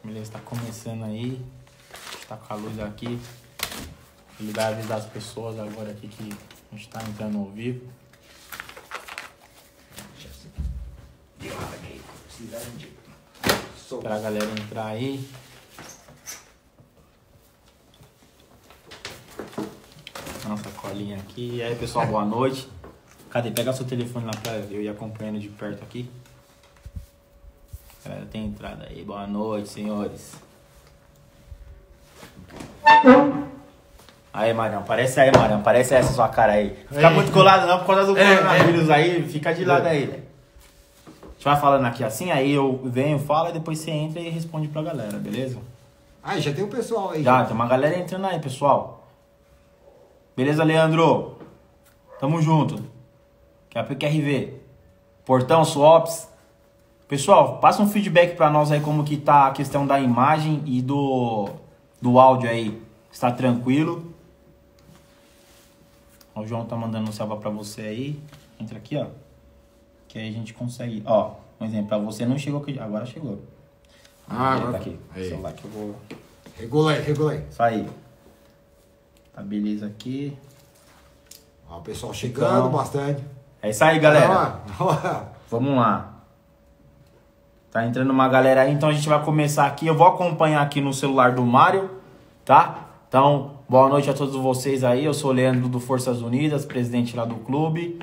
Beleza, tá começando aí. Tá com a luz aqui. Ele vai avisar as pessoas agora aqui que a gente tá entrando ao vivo. Pra galera entrar aí. Nossa colinha aqui. E aí, pessoal, boa noite. Cadê? Pega seu telefone lá pra eu ir acompanhando de perto aqui. Galera, tem entrada aí. Boa noite, senhores. Aí, Marião. Aparece aí, Marião. Aparece essa sua cara aí. Fica muito colado não, por causa do coronavírus aí. Fica de lado aí, velho. A gente vai falando aqui assim, aí eu venho, falo, e depois você entra e responde pra galera, beleza? Ah, já tem um pessoal aí. Já, tem uma galera entrando aí, pessoal. Beleza, Leandro? Tamo junto. QRV. Portão, Swaps. Pessoal, passa um feedback pra nós aí como que tá a questão da imagem e do áudio aí. Está tranquilo? O João tá mandando um salve pra você aí. Entra aqui, ó. Que aí a gente consegue... Ó, um exemplo, pra você não chegou aqui. Agora chegou. Ah, agora tá aqui. O celular que eu vou... Regula aí. Isso aí. Tá beleza aqui. Ó, o pessoal chegando bastante. É isso aí, galera. Vamos lá. Tá entrando uma galera aí, então a gente vai começar aqui. Eu vou acompanhar aqui no celular do Mário, tá? Então, boa noite a todos vocês aí. Eu sou o Leandro do Forças Unidas, presidente lá do clube.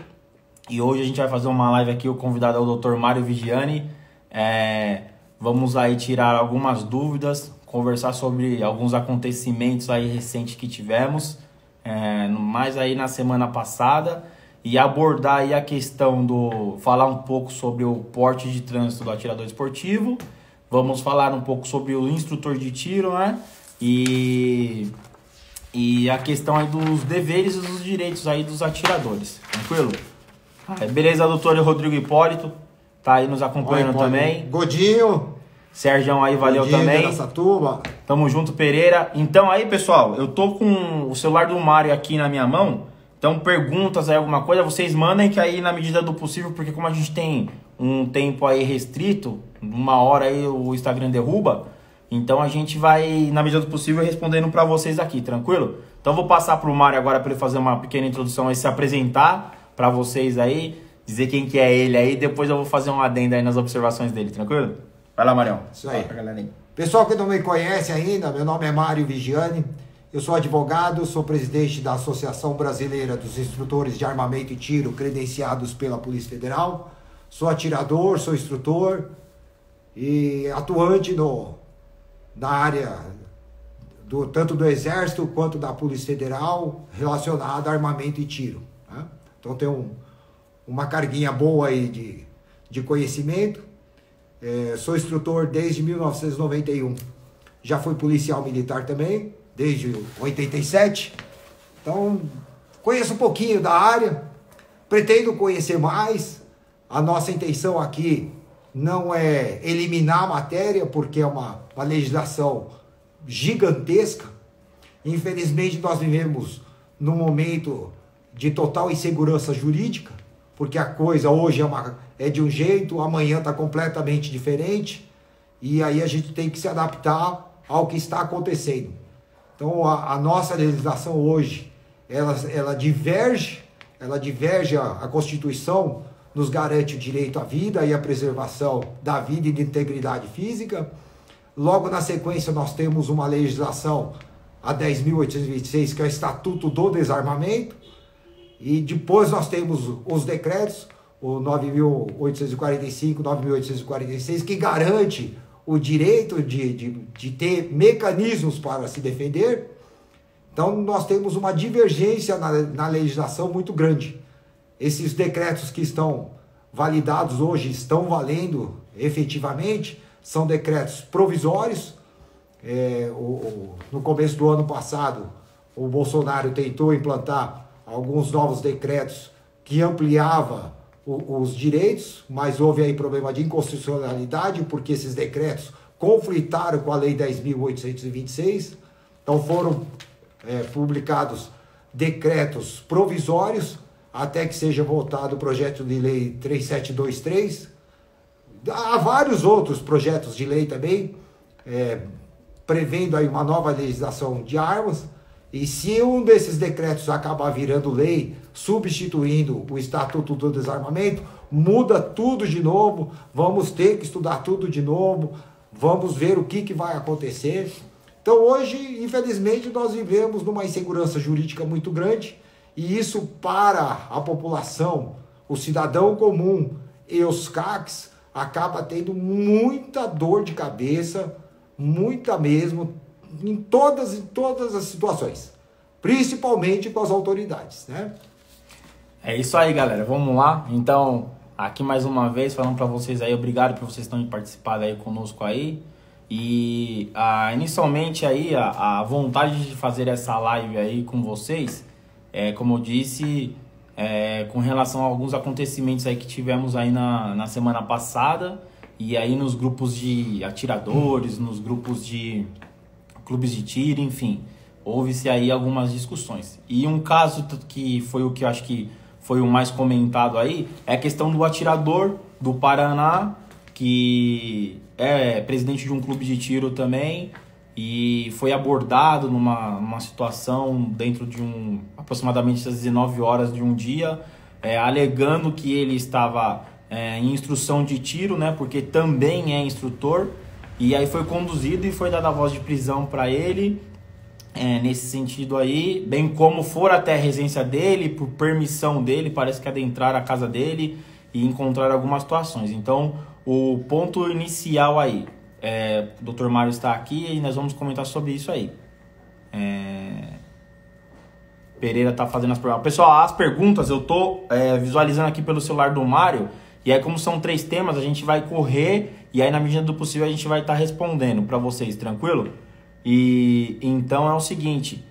E hoje a gente vai fazer uma live aqui. O convidado é o Dr. Mário Vigiani. Vamos aí tirar algumas dúvidas, conversar sobre alguns acontecimentos aí recentes que tivemos, mais aí na semana passada, e abordar aí a questão falar um pouco sobre o porte de trânsito do atirador esportivo. Vamos falar um pouco sobre o instrutor de tiro, né? E a questão aí dos deveres e dos direitos aí dos atiradores. Tranquilo? Beleza, doutor Rodrigo Hipólito, tá aí nos acompanhando também. Godinho. Sergião aí, valeu Godinho, também. Araçatuba. Tamo junto, Pereira. Então aí, pessoal, eu tô com o celular do Mário aqui na minha mão. Então, perguntas aí, alguma coisa, vocês mandem que aí na medida do possível, porque como a gente tem um tempo aí restrito, 1 hora aí o Instagram derruba, então a gente vai, na medida do possível, respondendo pra vocês aqui, tranquilo? Então vou passar pro Mário agora pra ele fazer uma pequena introdução aí, se apresentar pra vocês aí, dizer quem que é ele aí, depois eu vou fazer um adendo aí nas observações dele, tranquilo? Vai lá, Marião. Isso aí. Pessoal que não me conhece ainda, meu nome é Mário Vigiani, eu sou advogado, sou presidente da Associação Brasileira dos Instrutores de Armamento e Tiro, credenciados pela Polícia Federal, sou atirador, sou instrutor e atuante na área tanto do Exército quanto da Polícia Federal relacionada a armamento e tiro, né? Então tenho uma carguinha boa aí de conhecimento. Sou instrutor desde 1991. Já fui policial militar também, desde 87. Então, conheço um pouquinho da área. Pretendo conhecer mais. A nossa intenção aqui não é eliminar a matéria, porque é uma legislação gigantesca. Infelizmente, nós vivemos num momento de total insegurança jurídica, porque a coisa hoje é de um jeito, amanhã está completamente diferente, e aí a gente tem que se adaptar ao que está acontecendo. Então a nossa legislação hoje, ela diverge a Constituição, nos garante o direito à vida e a preservação da vida e da integridade física. Logo na sequência nós temos uma legislação, a 10.826, que é o Estatuto do Desarmamento, e depois nós temos os decretos, o 9.845, 9.846, que garante o direito de ter mecanismos para se defender. Então nós temos uma divergência na legislação muito grande. Esses decretos que estão validados hoje, estão valendo efetivamente, são decretos provisórios. No começo do ano passado, o Bolsonaro tentou implantar alguns novos decretos que ampliava os direitos, mas houve aí problema de inconstitucionalidade, porque esses decretos conflitaram com a Lei 10.826. Então foram publicados decretos provisórios, até que seja votado o projeto de lei 3723. Há vários outros projetos de lei também, prevendo aí uma nova legislação de armas, e se um desses decretos acabar virando lei, substituindo o Estatuto do Desarmamento, muda tudo de novo, vamos ter que estudar tudo de novo, vamos ver o que vai acontecer. Então hoje, infelizmente, nós vivemos numa insegurança jurídica muito grande, e isso para a população, o cidadão comum e os CACs, acaba tendo muita dor de cabeça, muita mesmo, em todas as situações, principalmente com as autoridades, né? É isso aí, galera, vamos lá. Então, aqui mais uma vez, falando para vocês aí, obrigado por vocês terem participado aí conosco aí. E inicialmente aí, a vontade de fazer essa live aí com vocês, como eu disse, com relação a alguns acontecimentos aí que tivemos aí na semana passada, e aí nos grupos de atiradores, nos grupos de clubes de tiro, enfim, houve-se aí algumas discussões. E um caso que foi o que eu acho que foi o mais comentado aí, é a questão do atirador do Paraná, que é presidente de um clube de tiro também, e foi abordado numa situação dentro de aproximadamente às 19 horas de um dia, alegando que ele estava em instrução de tiro, né, porque também é instrutor, e aí foi conduzido e foi dada a voz de prisão para ele, nesse sentido aí, bem como for até a residência dele, por permissão dele, parece que adentrar a casa dele e encontrar algumas situações. Então, o ponto inicial aí, o Dr. Mário está aqui e nós vamos comentar sobre isso aí. Pereira está fazendo as perguntas. Pessoal, as perguntas eu estou visualizando aqui pelo celular do Mário, e aí como são 3 temas, a gente vai correr e aí na medida do possível a gente vai estar respondendo para vocês, tranquilo? E então é o seguinte,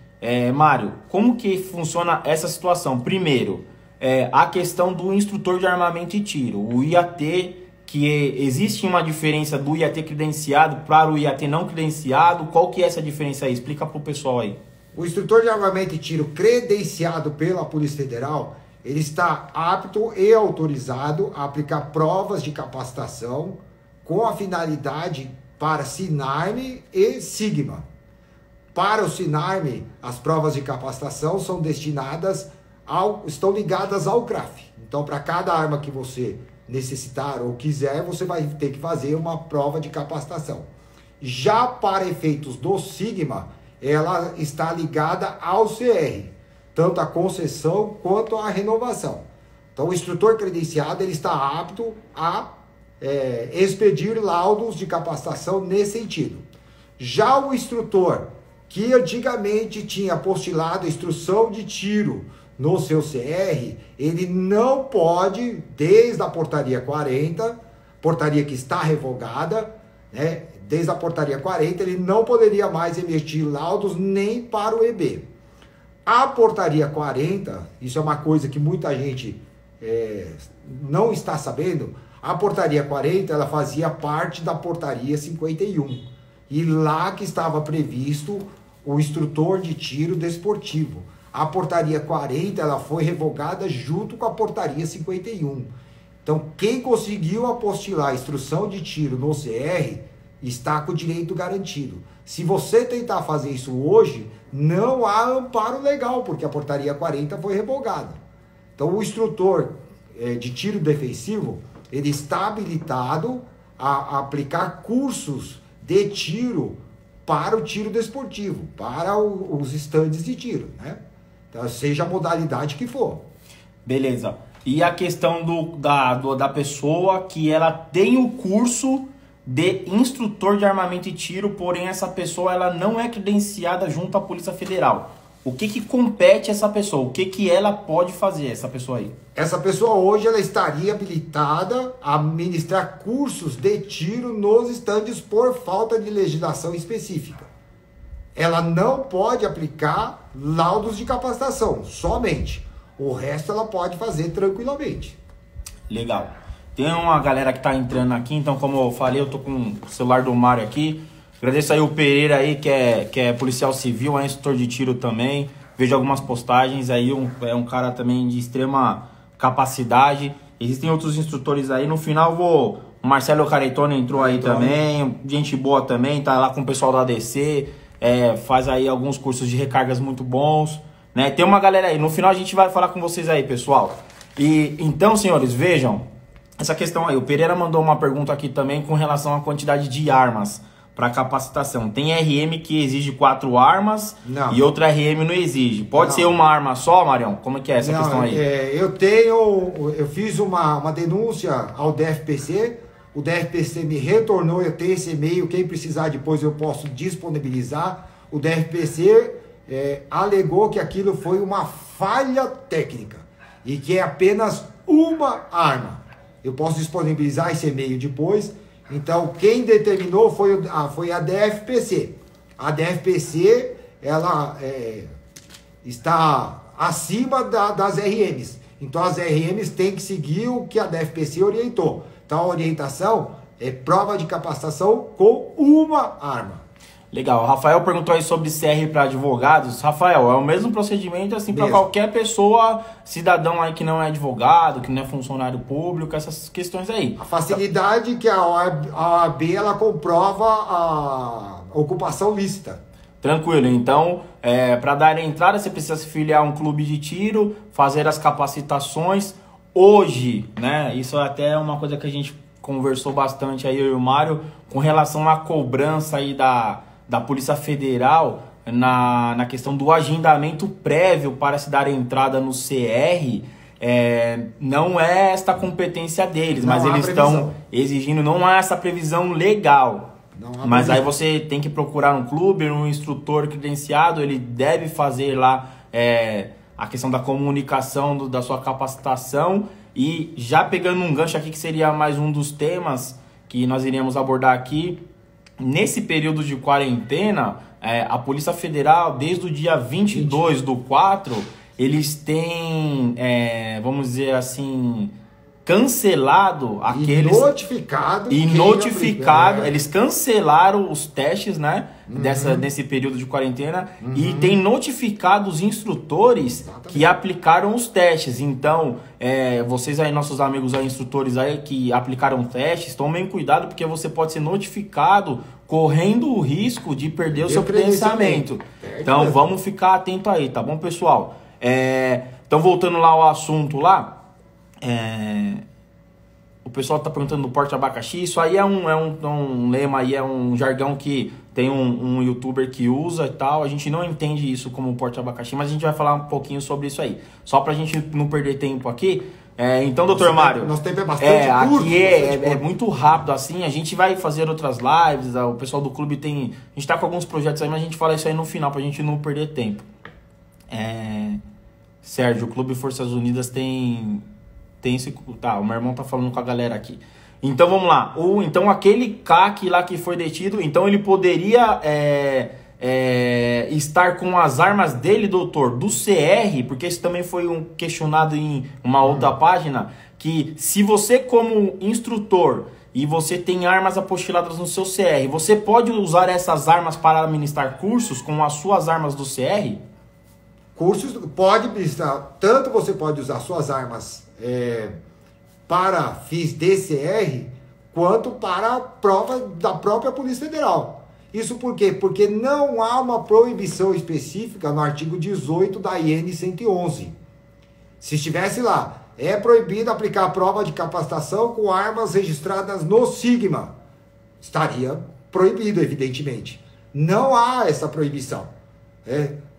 Mário, como que funciona essa situação? Primeiro, a questão do instrutor de armamento e tiro, o IAT, que existe uma diferença do IAT credenciado para o IAT não credenciado, qual que é essa diferença aí? Explica para o pessoal aí. O instrutor de armamento e tiro credenciado pela Polícia Federal, ele está apto e autorizado a aplicar provas de capacitação com a finalidade para SINARME e SIGMA. Para o SINARME, as provas de capacitação estão ligadas ao CRAF. Então, para cada arma que você necessitar ou quiser, você vai ter que fazer uma prova de capacitação. Já para efeitos do SIGMA, ela está ligada ao CR, tanto a concessão quanto a renovação. Então, o instrutor credenciado ele está apto a expedir laudos de capacitação nesse sentido. Já o instrutor que antigamente tinha apostilado instrução de tiro no seu CR, ele não pode, desde a portaria 40, portaria que está revogada, né? Desde a portaria 40, ele não poderia mais emitir laudos nem para o EB. A portaria 40, isso é uma coisa que muita gente não está sabendo, a portaria 40 ela fazia parte da portaria 51. E lá que estava previsto o instrutor de tiro desportivo. A portaria 40 ela foi revogada junto com a portaria 51. Então, quem conseguiu apostilar a instrução de tiro no CR está com o direito garantido. Se você tentar fazer isso hoje, não há amparo legal, porque a portaria 40 foi revogada. Então, o instrutor de tiro defensivo, ele está habilitado a aplicar cursos de tiro para o tiro desportivo, para os estandes de tiro, né? Então, seja a modalidade que for. Beleza. E a questão da pessoa que ela tem o curso de instrutor de armamento e tiro, porém essa pessoa ela não é credenciada junto à Polícia Federal. O que compete a essa pessoa? O que ela pode fazer, essa pessoa aí? Essa pessoa hoje ela estaria habilitada a ministrar cursos de tiro nos estandes por falta de legislação específica. Ela não pode aplicar laudos de capacitação, somente. O resto ela pode fazer tranquilamente. Legal. Tem uma galera que tá entrando aqui, então como eu falei, eu tô com o celular do Mário aqui. Agradeço aí o Pereira aí, que é policial civil, é instrutor de tiro também. Vejo algumas postagens aí, é um cara também de extrema capacidade. Existem outros instrutores aí. No final O Marcelo Caretone entrou aí também, gente boa também, tá lá com o pessoal da ADC, faz aí alguns cursos de recargas muito bons, né? Tem uma galera aí, no final a gente vai falar com vocês aí, pessoal. E então, senhores, vejam, essa questão aí, o Pereira mandou uma pergunta aqui também com relação à quantidade de armas para capacitação. Tem RM que exige 4 armas e outra RM não exige. Pode ser uma arma só, Marião? Como é que é essa questão aí? Eu fiz uma denúncia ao DFPC, o DFPC me retornou, eu tenho esse e-mail, quem precisar depois eu posso disponibilizar. O DFPC alegou que aquilo foi uma falha técnica e que é apenas uma arma. Eu posso disponibilizar esse e-mail depois. Então, quem determinou foi a DFPC. A DFPC, ela está acima das RMs. Então, as RMs têm que seguir o que a DFPC orientou. Então, a orientação é prova de capacitação com uma arma. Legal. O Rafael perguntou aí sobre CR para advogados. Rafael, é o mesmo procedimento assim para qualquer pessoa, cidadão aí que não é advogado, que não é funcionário público, essas questões aí. A facilidade que a OAB ela comprova a ocupação lícita. Tranquilo. Então, para dar entrada, você precisa se filiar a um clube de tiro, fazer as capacitações. Hoje, né? Isso até é uma coisa que a gente conversou bastante aí, eu e o Mário, com relação à cobrança aí da Polícia Federal na questão do agendamento prévio para se dar entrada no CR, não é esta competência deles, mas eles estão exigindo, não há essa previsão legal. Mas aí você tem que procurar um clube, um instrutor credenciado, ele deve fazer lá a questão da comunicação, da sua capacitação. E já pegando um gancho aqui, que seria mais um dos temas que nós iríamos abordar aqui, nesse período de quarentena, a Polícia Federal, desde o dia 22/4, eles têm, vamos dizer assim, cancelado aqueles... E notificado. Eles cancelaram os testes, né? Nesse período de quarentena. E tem notificado os instrutores que aplicaram os testes. Então, vocês aí, nossos amigos aí, instrutores aí que aplicaram testes, tomem cuidado, porque você pode ser notificado correndo o risco de perder o seu credenciamento. Então, vamos ficar atento aí, tá bom, pessoal? Então, voltando lá ao assunto lá, o pessoal tá perguntando do porte abacaxi. Isso aí é um lema aí, é um jargão que tem um youtuber que usa e tal. A gente não entende isso como porte abacaxi, mas a gente vai falar um pouquinho sobre isso aí, só pra gente não perder tempo aqui. Então, doutor Mário, nosso tempo é bastante curto, aqui é muito rápido assim. A gente vai fazer outras lives, o pessoal do clube tem, a gente tá com alguns projetos aí, mas a gente fala isso aí no final pra gente não perder tempo. Sérgio, o Clube Forças Unidas tem esse... Tá, o meu irmão tá falando com a galera aqui. Então, vamos lá. Então, aquele CAC lá que foi detido, então ele poderia estar com as armas dele, doutor, do CR, porque isso também foi questionado em uma outra página, que se você como instrutor e você tem armas apostiladas no seu CR, você pode usar essas armas para administrar cursos com as suas armas do CR? Cursos, pode ministrar, tanto você pode usar suas armas para fins DCR, quanto para a prova da própria Polícia Federal. Isso por quê? Porque não há uma proibição específica no artigo 18 da IN 111. Se estivesse lá, é proibido aplicar a prova de capacitação com armas registradas no Sigma, estaria proibido, evidentemente. Não há essa proibição.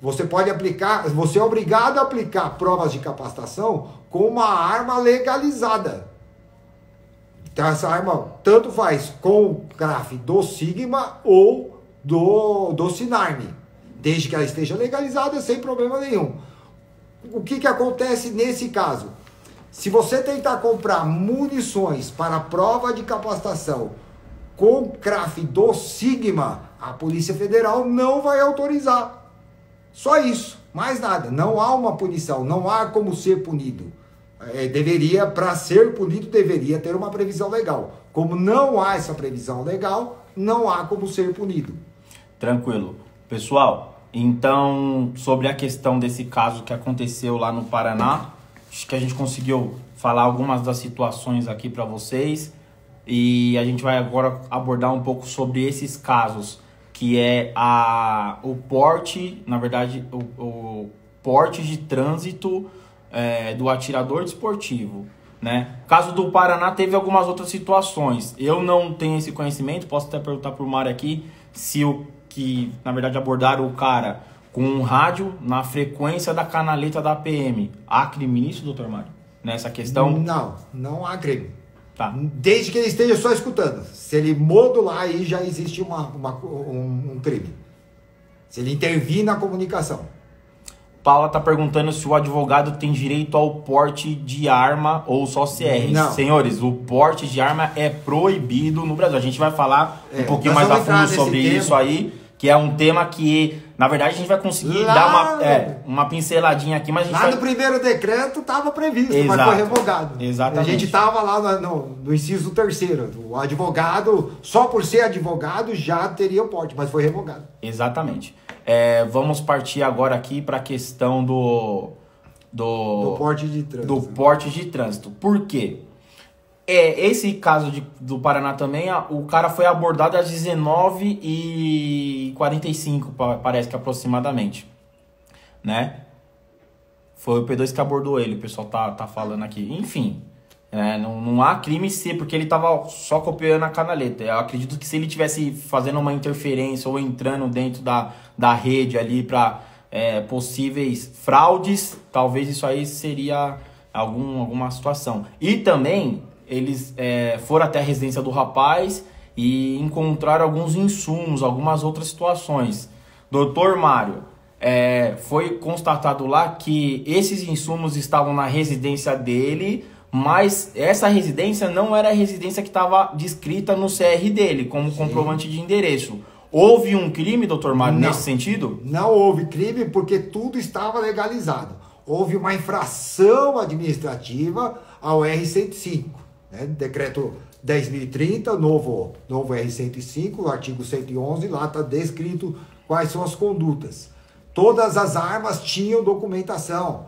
Você pode aplicar, você é obrigado a aplicar provas de capacitação com uma arma legalizada. Então essa arma tanto faz com o CRAF do Sigma ou do Sinarme, desde que ela esteja legalizada sem problema nenhum. O que acontece nesse caso? Se você tentar comprar munições para a prova de capacitação com o CRAF do Sigma, a Polícia Federal não vai autorizar. Só isso, mais nada. Não há uma punição, não há como ser punido. Para ser punido, deveria ter uma previsão legal. Como não há essa previsão legal, não há como ser punido. Tranquilo. Pessoal, então, sobre a questão desse caso que aconteceu lá no Paraná, acho que a gente conseguiu falar algumas das situações aqui para vocês. E a gente vai agora abordar um pouco sobre esses casos, que é o porte, na verdade, o porte de trânsito do atirador desportivo, né? O caso do Paraná teve algumas outras situações. Eu não tenho esse conhecimento, posso até perguntar pro Mário aqui se na verdade, abordaram o cara com um rádio na frequência da canaleta da PM. Há crime nisso, doutor Mário? Nessa questão? Não há crime. Tá. Desde que ele esteja só escutando. Se ele modular, aí já existe um crime. Se ele intervir na comunicação. Paula está perguntando se o advogado tem direito ao porte de arma ou só CR. Não. Senhores, o porte de arma é proibido no Brasil. A gente vai falar um pouquinho mais a fundo sobre isso aí, que é um tema que, na verdade, a gente vai conseguir dar uma pinceladinha aqui, mas a gente no primeiro decreto estava previsto, Exato. mas foi revogado. Exatamente. A gente estava lá no inciso 3º. O advogado, só por ser advogado, já teria o porte, mas foi revogado. Exatamente. Vamos partir agora aqui para a questão do porte de trânsito. Do porte de trânsito. Por quê? Esse caso do Paraná também, o cara foi abordado às 19h45, parece que aproximadamente, né? Foi o P2 que abordou ele, o pessoal tá falando aqui. Enfim, não há crime porque ele tava só copiando a canaleta. Eu acredito que se ele tivesse fazendo uma interferência ou entrando dentro da rede ali para possíveis fraudes, talvez isso aí seria alguma situação. E também eles foram até a residência do rapaz e encontraram alguns insumos, algumas outras situações. Doutor Mário, foi constatado lá que esses insumos estavam na residência dele, mas essa residência não era a residência que estava descrita no CR dele, como comprovante de endereço. Houve um crime, doutor Mário, nesse sentido? Não houve crime porque tudo estava legalizado. Houve uma infração administrativa ao R105. Decreto 10.030, novo R105, o artigo 111, lá está descrito quais são as condutas. Todas as armas tinham documentação,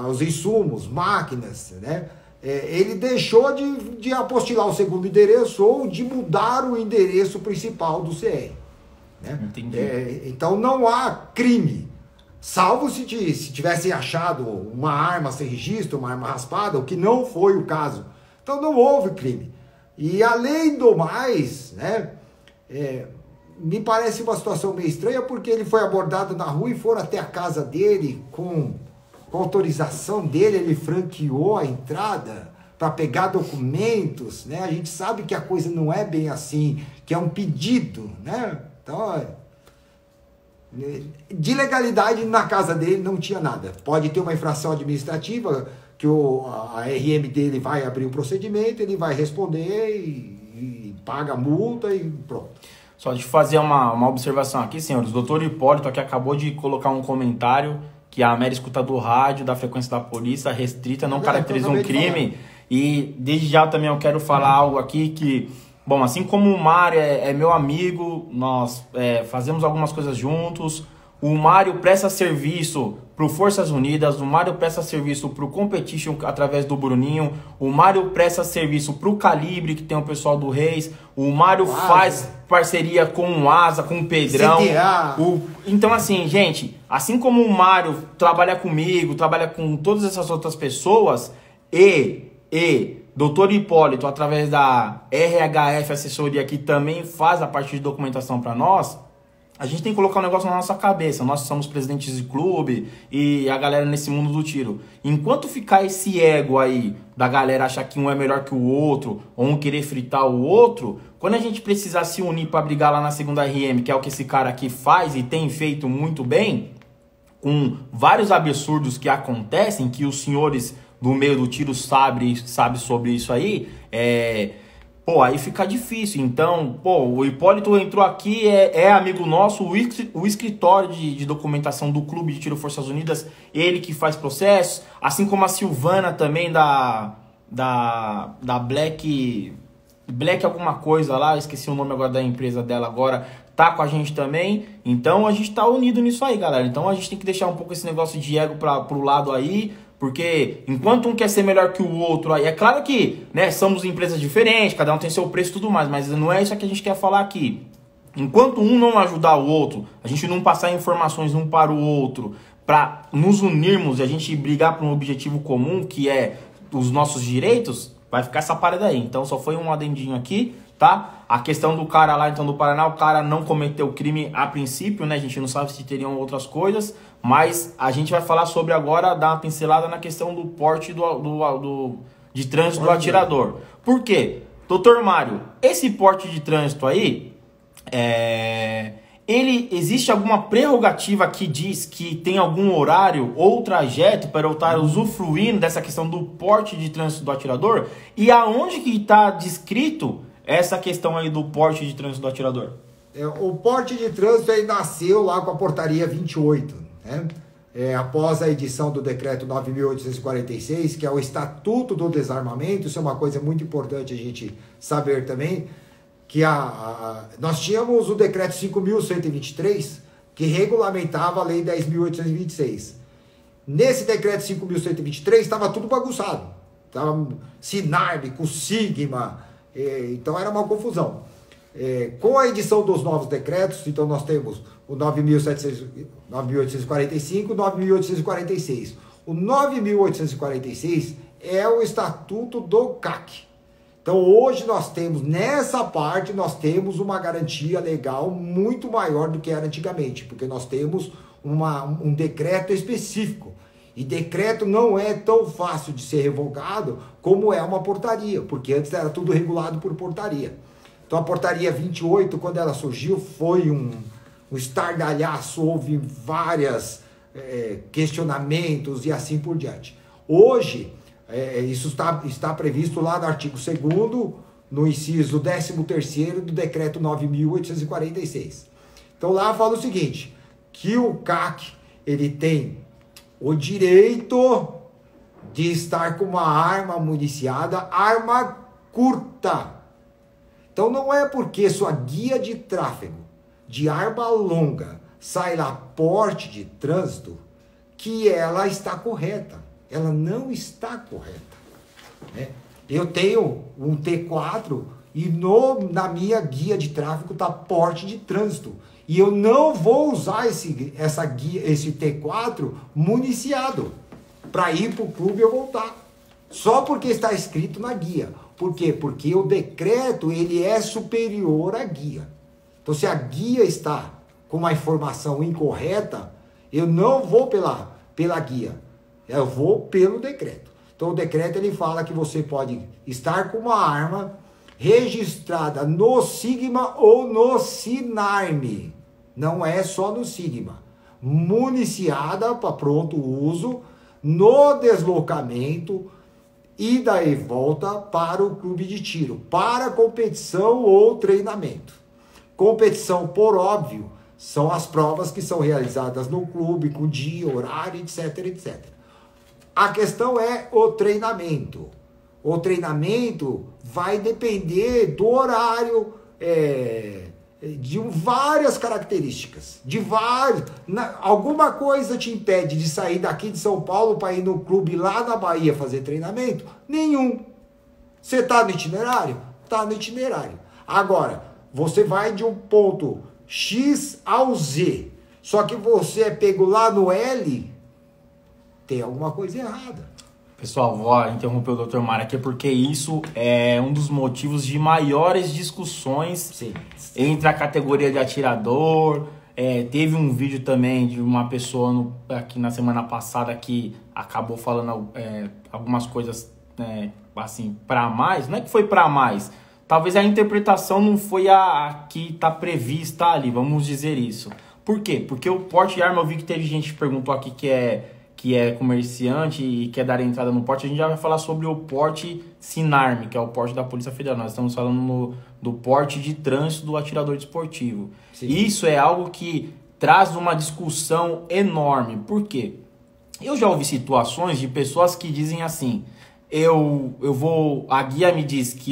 os insumos, máquinas, né? Ele deixou de apostilar o segundo endereço ou de mudar o endereço principal do CR. Né? Entendi. Então não há crime, salvo se tivesse achado uma arma sem registro, uma arma raspada, o que não foi o caso. Então não houve crime. E além do mais, né, me parece uma situação meio estranha, porque ele foi abordado na rua e foram até a casa dele com autorização dele, ele franqueou a entrada para pegar documentos, né? A gente sabe que a coisa não é bem assim, que é um pedido, né? Então, de legalidade na casa dele não tinha nada. Pode ter uma infração administrativa, que a RM dele vai abrir o procedimento, ele vai responder e paga a multa e pronto. Só de fazer uma observação aqui, senhores. O doutor Hipólito aqui acabou de colocar um comentário que a mera escuta do rádio, da frequência da polícia restrita, não caracteriza um crime. E desde já também eu quero falar algo aqui que, bom, assim como o Mário é meu amigo, nós fazemos algumas coisas juntos. O Mário presta serviço pro Forças Unidas, o Mário presta serviço pro Competition através do Bruninho, o Mário presta serviço pro Calibre, que tem o pessoal do Reis, o Mário faz parceria com o Asa, com o Pedrão. Então assim, gente, assim como o Mário trabalha comigo, trabalha com todas essas outras pessoas, Doutor Hipólito, através da RHF Assessoria, que também faz a parte de documentação para nós, a gente tem que colocar um negócio na nossa cabeça. Nós somos presidentes de clube e a galera nesse mundo do tiro. Enquanto ficar esse ego aí da galera achar que um é melhor que o outro, ou um querer fritar o outro, quando a gente precisar se unir para brigar lá na segunda RM, que é o que esse cara aqui faz e tem feito muito bem, com vários absurdos que acontecem, que os senhores do meio do tiro sabe sobre isso aí, aí fica difícil. Então, o Hipólito entrou aqui, é amigo nosso, o escritório de documentação do Clube de Tiro Forças Unidas, ele que faz processos, assim como a Silvana também da Black alguma coisa lá, esqueci o nome agora da empresa dela agora, tá com a gente também. Então a gente tá unido nisso aí, galera. Então a gente tem que deixar um pouco esse negócio de ego pro lado aí, Porque enquanto um quer ser melhor que o outro, aí é claro que, né, somos empresas diferentes, cada um tem seu preço e tudo mais, mas não é isso que a gente quer falar aqui. Enquanto um não ajudar o outro, a gente não passar informações um para o outro, para nos unirmos e a gente brigar por um objetivo comum, que é os nossos direitos, vai ficar essa parada aí. Então só foi um adendinho aqui, tá? A questão do cara lá, então, do Paraná, o cara não cometeu crime a princípio, né? A gente não sabe se teriam outras coisas, mas a gente vai falar sobre agora, dar uma pincelada na questão do porte de trânsito do atirador. Por quê? Doutor Mário, esse porte de trânsito aí, existe alguma prerrogativa que diz que tem algum horário ou trajeto para eu estar usufruindo dessa questão do porte de trânsito do atirador? E aonde que está descrito essa questão aí do porte de trânsito do atirador? O porte de trânsito aí nasceu lá com a portaria 28, né? Após a edição do decreto 9.846, que é o Estatuto do Desarmamento. Isso é uma coisa muito importante a gente saber também, que nós tínhamos o decreto 5.123, que regulamentava a lei 10.826. Nesse decreto 5.123 estava tudo bagunçado. Estava Sinarme, com Sigma, então era uma confusão. Com a edição dos novos decretos, então nós temos o 9.845 e o 9.846. O 9.846 é o Estatuto do CAC. Então hoje nós temos, nessa parte, nós temos uma garantia legal muito maior do que era antigamente, porque nós temos um decreto específico. E decreto não é tão fácil de ser revogado como é uma portaria, porque antes era tudo regulado por portaria. Então a portaria 28, quando ela surgiu, foi um estardalhaço, houve vários questionamentos e assim por diante. Hoje, isso está previsto lá no artigo 2º, no inciso 13º do decreto 9.846. Então lá fala o seguinte, que o CAC, ele tem o direito de estar com uma arma municiada, arma curta. Então não é porque sua guia de tráfego de arma longa sai lá porte de trânsito que ela está correta. Ela não está correta, né? Eu tenho um T4 e na minha guia de tráfego está porte de trânsito. E eu não vou usar esse T4 municiado para ir para o clube e voltar. Só porque está escrito na guia. Por quê? Porque o decreto ele é superior à guia. Então se a guia está com uma informação incorreta, eu não vou pela guia. Eu vou pelo decreto. Então o decreto ele fala que você pode estar com uma arma registrada no Sigma ou no Sinarme. Não é só no Sigma. Municiada para pronto uso, no deslocamento, ida e volta para o clube de tiro, para competição ou treinamento. Competição, por óbvio, são as provas que são realizadas no clube, com dia, horário, etc, etc. A questão é o treinamento. O treinamento vai depender do horário, de várias características. Alguma coisa te impede de sair daqui de São Paulo para ir no clube lá na Bahia fazer treinamento? Nenhum. Você está no itinerário? Está no itinerário. Agora, você vai de um ponto X ao Z, só que você é pego lá no L, tem alguma coisa errada. Pessoal, vou interromper o Dr. Mário aqui porque isso é um dos motivos de maiores discussões. Sim. Entre a categoria de atirador. Teve um vídeo também de uma pessoa aqui na semana passada que acabou falando algumas coisas assim, para mais. Não é que foi para mais. Talvez a interpretação não foi a que está prevista ali, vamos dizer isso. Por quê? Porque o porte de arma, eu vi que teve gente que perguntou aqui que é comerciante e quer dar entrada no porte. A gente já vai falar sobre o porte Sinarme, que é o porte da Polícia Federal. Nós estamos falando do porte de trânsito do atirador desportivo. Sim. Isso é algo que traz uma discussão enorme. Por quê? Eu já ouvi situações de pessoas que dizem assim: a guia me diz que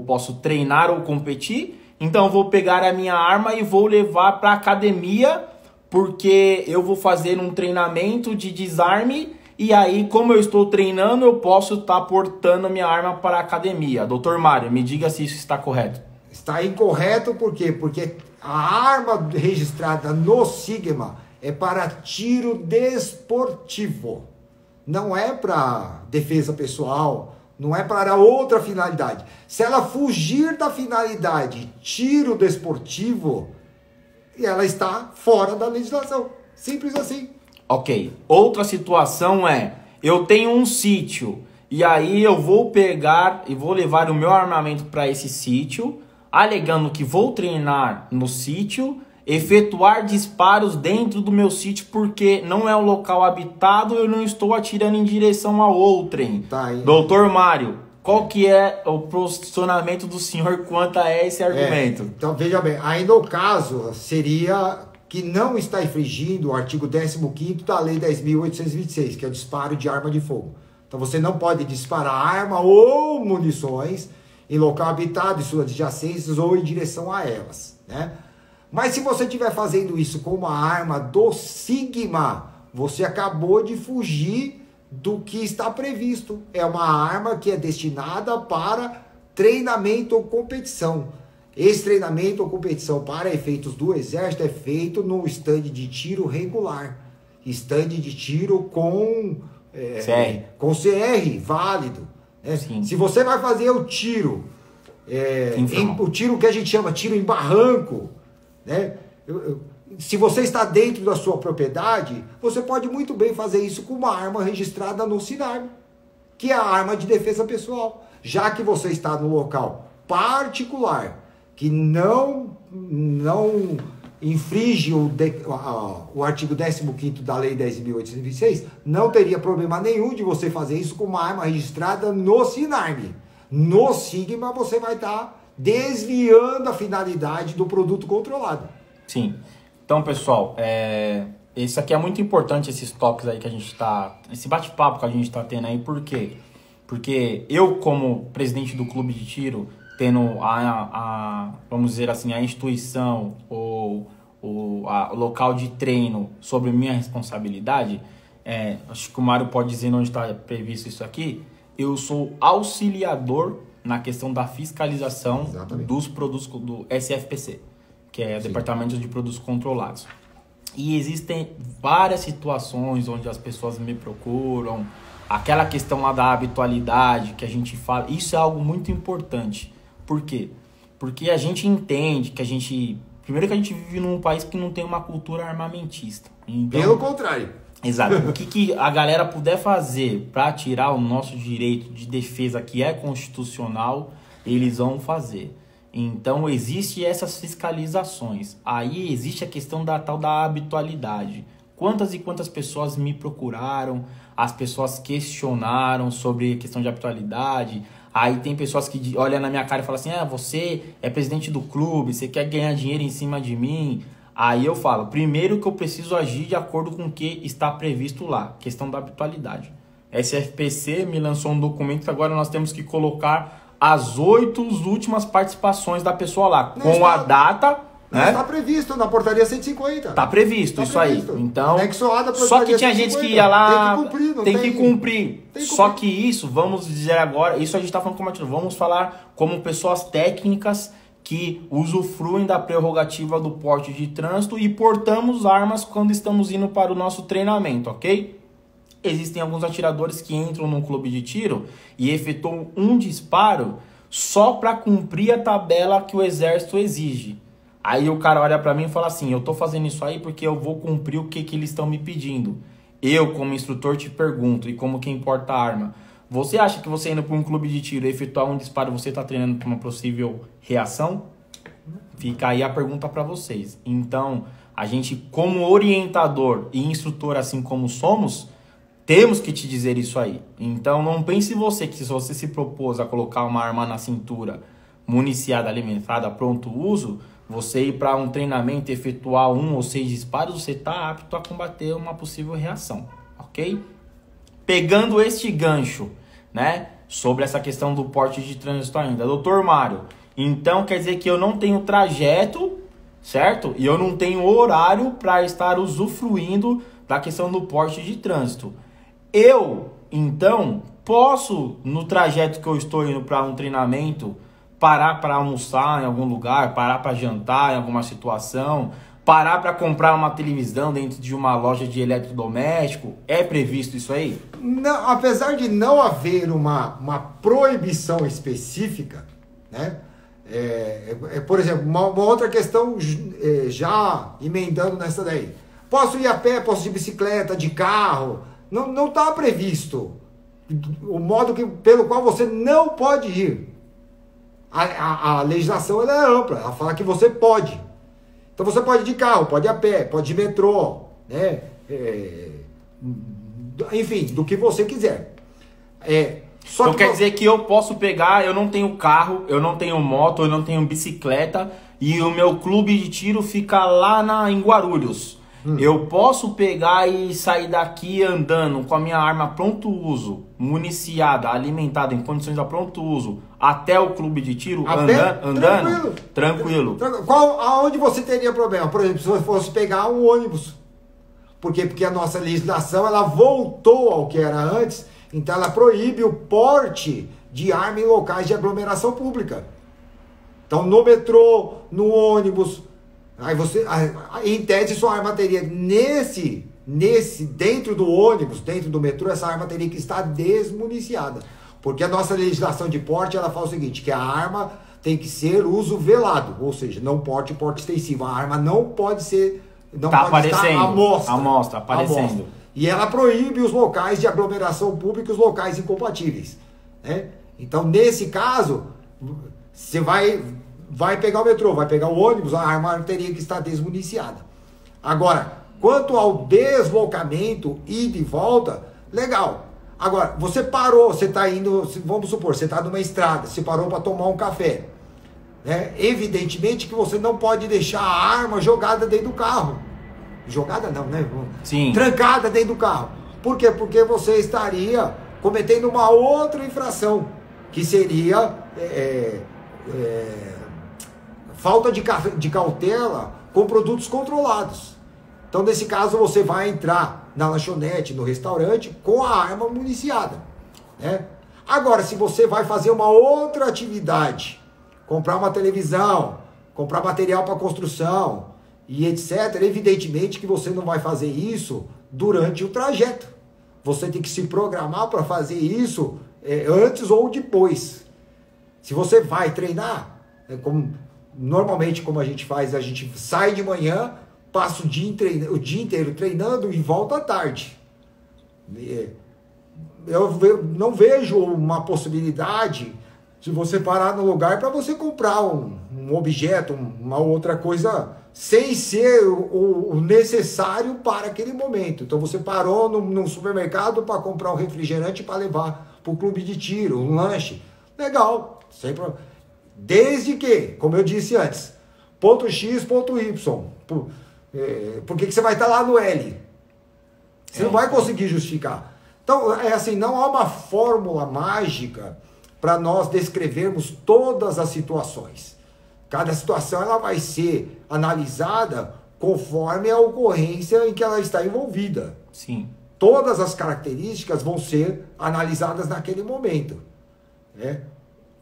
posso treinar ou competir, então eu vou pegar a minha arma e vou levar para a academia, porque eu vou fazer um treinamento de desarme E aí, como eu estou treinando, eu posso estar portando minha arma para a academia. Doutor Mário, me diga se isso está correto. Está incorreto por quê? Porque a arma registrada no Sigma é para tiro desportivo. Não é para defesa pessoal, não é para outra finalidade. Se ela fugir da finalidade tiro desportivo, ela está fora da legislação. Simples assim. Ok. Outra situação é, eu tenho um sítio e aí eu vou pegar e vou levar o meu armamento para esse sítio, alegando que vou treinar no sítio, efetuar disparos dentro do meu sítio porque não é um local habitado, eu não estou atirando em direção a outrem. Tá aí. Doutor Mário, qual que é o posicionamento do senhor quanto a esse argumento? Então, veja bem, aí no caso seria que não está infringindo o artigo 15º da Lei 10.826, que é o disparo de arma de fogo. Então você não pode disparar arma ou munições em local habitado, em suas adjacências ou em direção a elas, né? Mas se você estiver fazendo isso com uma arma do Sigma, você acabou de fugir do que está previsto. É uma arma que é destinada para treinamento ou competição. Esse treinamento ou competição para efeitos do Exército é feito no stand de tiro regular. Stand de tiro com CR válido. Né? Se você vai fazer o tiro, o tiro que a gente chama tiro em barranco, né? Se você está dentro da sua propriedade, você pode muito bem fazer isso com uma arma registrada no Sinarme, que é a arma de defesa pessoal. Já que você está no local particular, que não infringe o artigo 15º da Lei 10.826, não teria problema nenhum de você fazer isso com uma arma registrada no Sinarme. No Sigma você vai estar desviando a finalidade do produto controlado. Sim. Então, pessoal, isso aqui é muito importante, esses toques aí que a gente tá... Esse bate-papo que a gente tá tendo aí, por quê? Porque eu, como presidente do clube de tiro, tendo vamos dizer assim, a instituição ou o local de treino sobre minha responsabilidade, acho que o Mário pode dizer onde está previsto isso aqui, eu sou auxiliador na questão da fiscalização dos produtos do SFPC, que é o Departamento de Produtos Controlados. E existem várias situações onde as pessoas me procuram, aquela questão lá da habitualidade que a gente fala, isso é algo muito importante. Por quê? Porque a gente entende que primeiro que a gente vive num país que não tem uma cultura armamentista. Então, pelo contrário. Exato. O que a galera puder fazer para tirar o nosso direito de defesa, que é constitucional, eles vão fazer. Então, existe essas fiscalizações. Aí existe a questão da tal da habitualidade. Quantas e quantas pessoas me procuraram, as pessoas questionaram sobre a questão de habitualidade. Aí tem pessoas que olham na minha cara e falam assim, você é presidente do clube, você quer ganhar dinheiro em cima de mim. Aí eu falo, primeiro que eu preciso agir de acordo com o que está previsto lá, questão da habitualidade. SFPC me lançou um documento que agora nós temos que colocar as 8 últimas participações da pessoa lá, com a data... Né? Está previsto na portaria 150. Está previsto, isso previsto. Aí. Então, só que tinha 150. Gente que ia lá... Tem que cumprir. Só que isso, vamos dizer agora, isso a gente está falando como ativo, vamos falar como pessoas técnicas que usufruem da prerrogativa do porte de trânsito e portamos armas quando estamos indo para o nosso treinamento, ok? Existem alguns atiradores que entram num clube de tiro e efetuam um disparo só para cumprir a tabela que o exército exige. Aí o cara olha para mim e fala assim, eu tô fazendo isso aí porque eu vou cumprir o que eles estão me pedindo. Eu, como instrutor, te pergunto, e como quem porta a arma, você acha que você indo para um clube de tiro e efetuar um disparo, você está treinando para uma possível reação? Fica aí a pergunta para vocês. Então, a gente, como orientador e instrutor, assim como somos, temos que te dizer isso aí. Então, não pense você que se você se propôs a colocar uma arma na cintura, municiada, alimentada, pronto uso, você ir para um treinamento e efetuar 1 ou 6 disparos, você está apto a combater uma possível reação, ok? Pegando este gancho, né, sobre essa questão do porte de trânsito ainda, doutor Mário, então quer dizer que eu não tenho trajeto, certo? E eu não tenho horário para estar usufruindo da questão do porte de trânsito. Eu, então, posso, no trajeto que eu estou indo para um treinamento, parar para almoçar em algum lugar, parar para jantar em alguma situação, parar para comprar uma televisão dentro de uma loja de eletrodoméstico? É previsto isso aí? Não, apesar de não haver uma proibição específica, né? Por exemplo, uma outra questão já emendando nessa daí. Posso ir a pé, posso ir de bicicleta, de carro. Não está previsto o modo pelo qual você não pode ir. A legislação ela é ampla, ela fala que você pode. Então você pode ir de carro, pode ir a pé, pode ir de metrô, né? Enfim, do que você quiser. Só então quer dizer que eu posso pegar, eu não tenho carro, eu não tenho moto, eu não tenho bicicleta e o meu clube de tiro fica lá em Guarulhos. Eu posso pegar e sair daqui andando com a minha arma pronto uso, municiada, alimentada em condições de pronto uso, até o clube de tiro, andando? Tranquilo. Aonde você teria problema? Por exemplo, se você fosse pegar um ônibus. Porque a nossa legislação ela voltou ao que era antes, então ela proíbe o porte de arma em locais de aglomeração pública. Então no metrô, no ônibus, aí você, em tese, sua arma teria dentro do ônibus, dentro do metrô, essa arma teria que estar desmuniciada. Porque a nossa legislação de porte, ela fala o seguinte, que a arma tem que ser uso velado, ou seja, não porte extensivo. A arma não pode ser, não tá pode aparecendo, estar à mostra. Aparecendo. E ela proíbe os locais de aglomeração pública e os locais incompatíveis, né? Então, nesse caso, você vai pegar o metrô, vai pegar o ônibus, a arma teria que estar desmuniciada. Agora, quanto ao deslocamento, ida e volta, legal. Agora, você parou, você está indo, vamos supor, você está numa estrada, você parou para tomar um café, né? Evidentemente que você não pode deixar a arma jogada dentro do carro. Jogada não, né? Sim. Trancada dentro do carro. Por quê? Porque você estaria cometendo uma outra infração, que seria falta de cautela com produtos controlados. Então, nesse caso, você vai entrar na lanchonete, no restaurante, com a arma municiada, né? Agora, se você vai fazer uma outra atividade, comprar uma televisão, comprar material para construção e etc., evidentemente que você não vai fazer isso durante o trajeto. Você tem que se programar para fazer isso antes ou depois. Se você vai treinar, normalmente como a gente faz, a gente sai de manhã, passa o dia inteiro treinando e volta à tarde. Eu não vejo uma possibilidade de você parar no lugar para você comprar um objeto, uma outra coisa, sem ser o necessário para aquele momento. Então você parou no supermercado para comprar um refrigerante para levar para o clube de tiro, um lanche. Legal, sem problema. Desde que, como eu disse antes, ponto X, ponto Y. Por que você vai estar lá no L? Você não vai conseguir justificar. Então, assim, não há uma fórmula mágica para nós descrevermos todas as situações. Cada situação ela vai ser analisada conforme a ocorrência em que ela está envolvida. Sim. Todas as características vão ser analisadas naquele momento, né?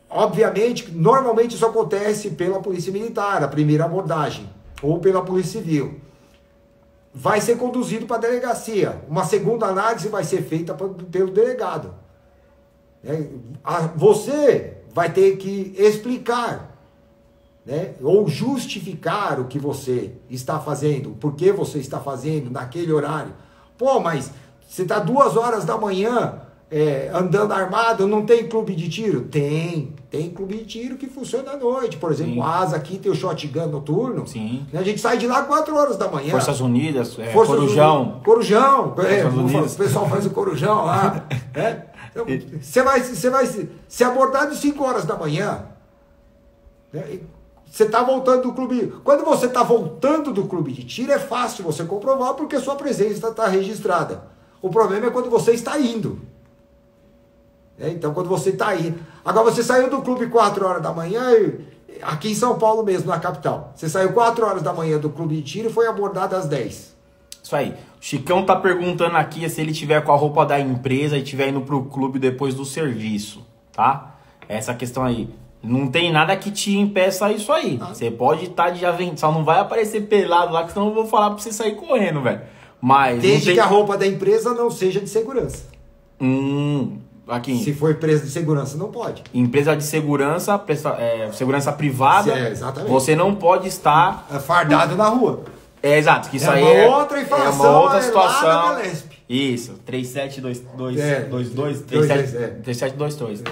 Obviamente, normalmente isso acontece pela Polícia Militar, a primeira abordagem, ou pela Polícia Civil. Vai ser conduzido para a delegacia. Uma segunda análise vai ser feita pelo delegado. Você vai ter que explicar, né, ou justificar o que você está fazendo, por que você está fazendo naquele horário. Pô, mas você está 2 horas da manhã andando armado, não tem clube de tiro? Tem clube de tiro que funciona à noite. Por exemplo, a ASA aqui tem o shotgun noturno. Sim. A gente sai de lá 4 horas da manhã. Forças Unidas, Corujão. Corujão. O pessoal faz o Corujão lá. Então, você vai ser abordado às 5 horas da manhã. Você está voltando do clube. Quando você está voltando do clube de tiro, é fácil você comprovar porque sua presença está registrada. O problema é quando você está indo. Então, quando você está indo. Agora, você saiu do clube 4 horas da manhã, aqui em São Paulo mesmo, na capital. Você saiu 4 horas da manhã do clube de tiro e foi abordado às 10. Isso aí. O Chicão tá perguntando aqui se ele tiver com a roupa da empresa e tiver indo pro clube depois do serviço, tá? Essa questão aí. Não tem nada que te impeça isso aí. Você pode estar de avental, só não vai aparecer pelado lá, que senão eu vou falar pra você sair correndo, velho. Mas desde que a roupa da empresa não seja de segurança. Aqui. Se for empresa de segurança, não pode. Empresa de segurança, segurança privada, exatamente. Você não pode estar fardado na rua. Exato, que isso aí é uma outra infração, uma outra situação. Lá na Belesp. Isso, 3722, 3722.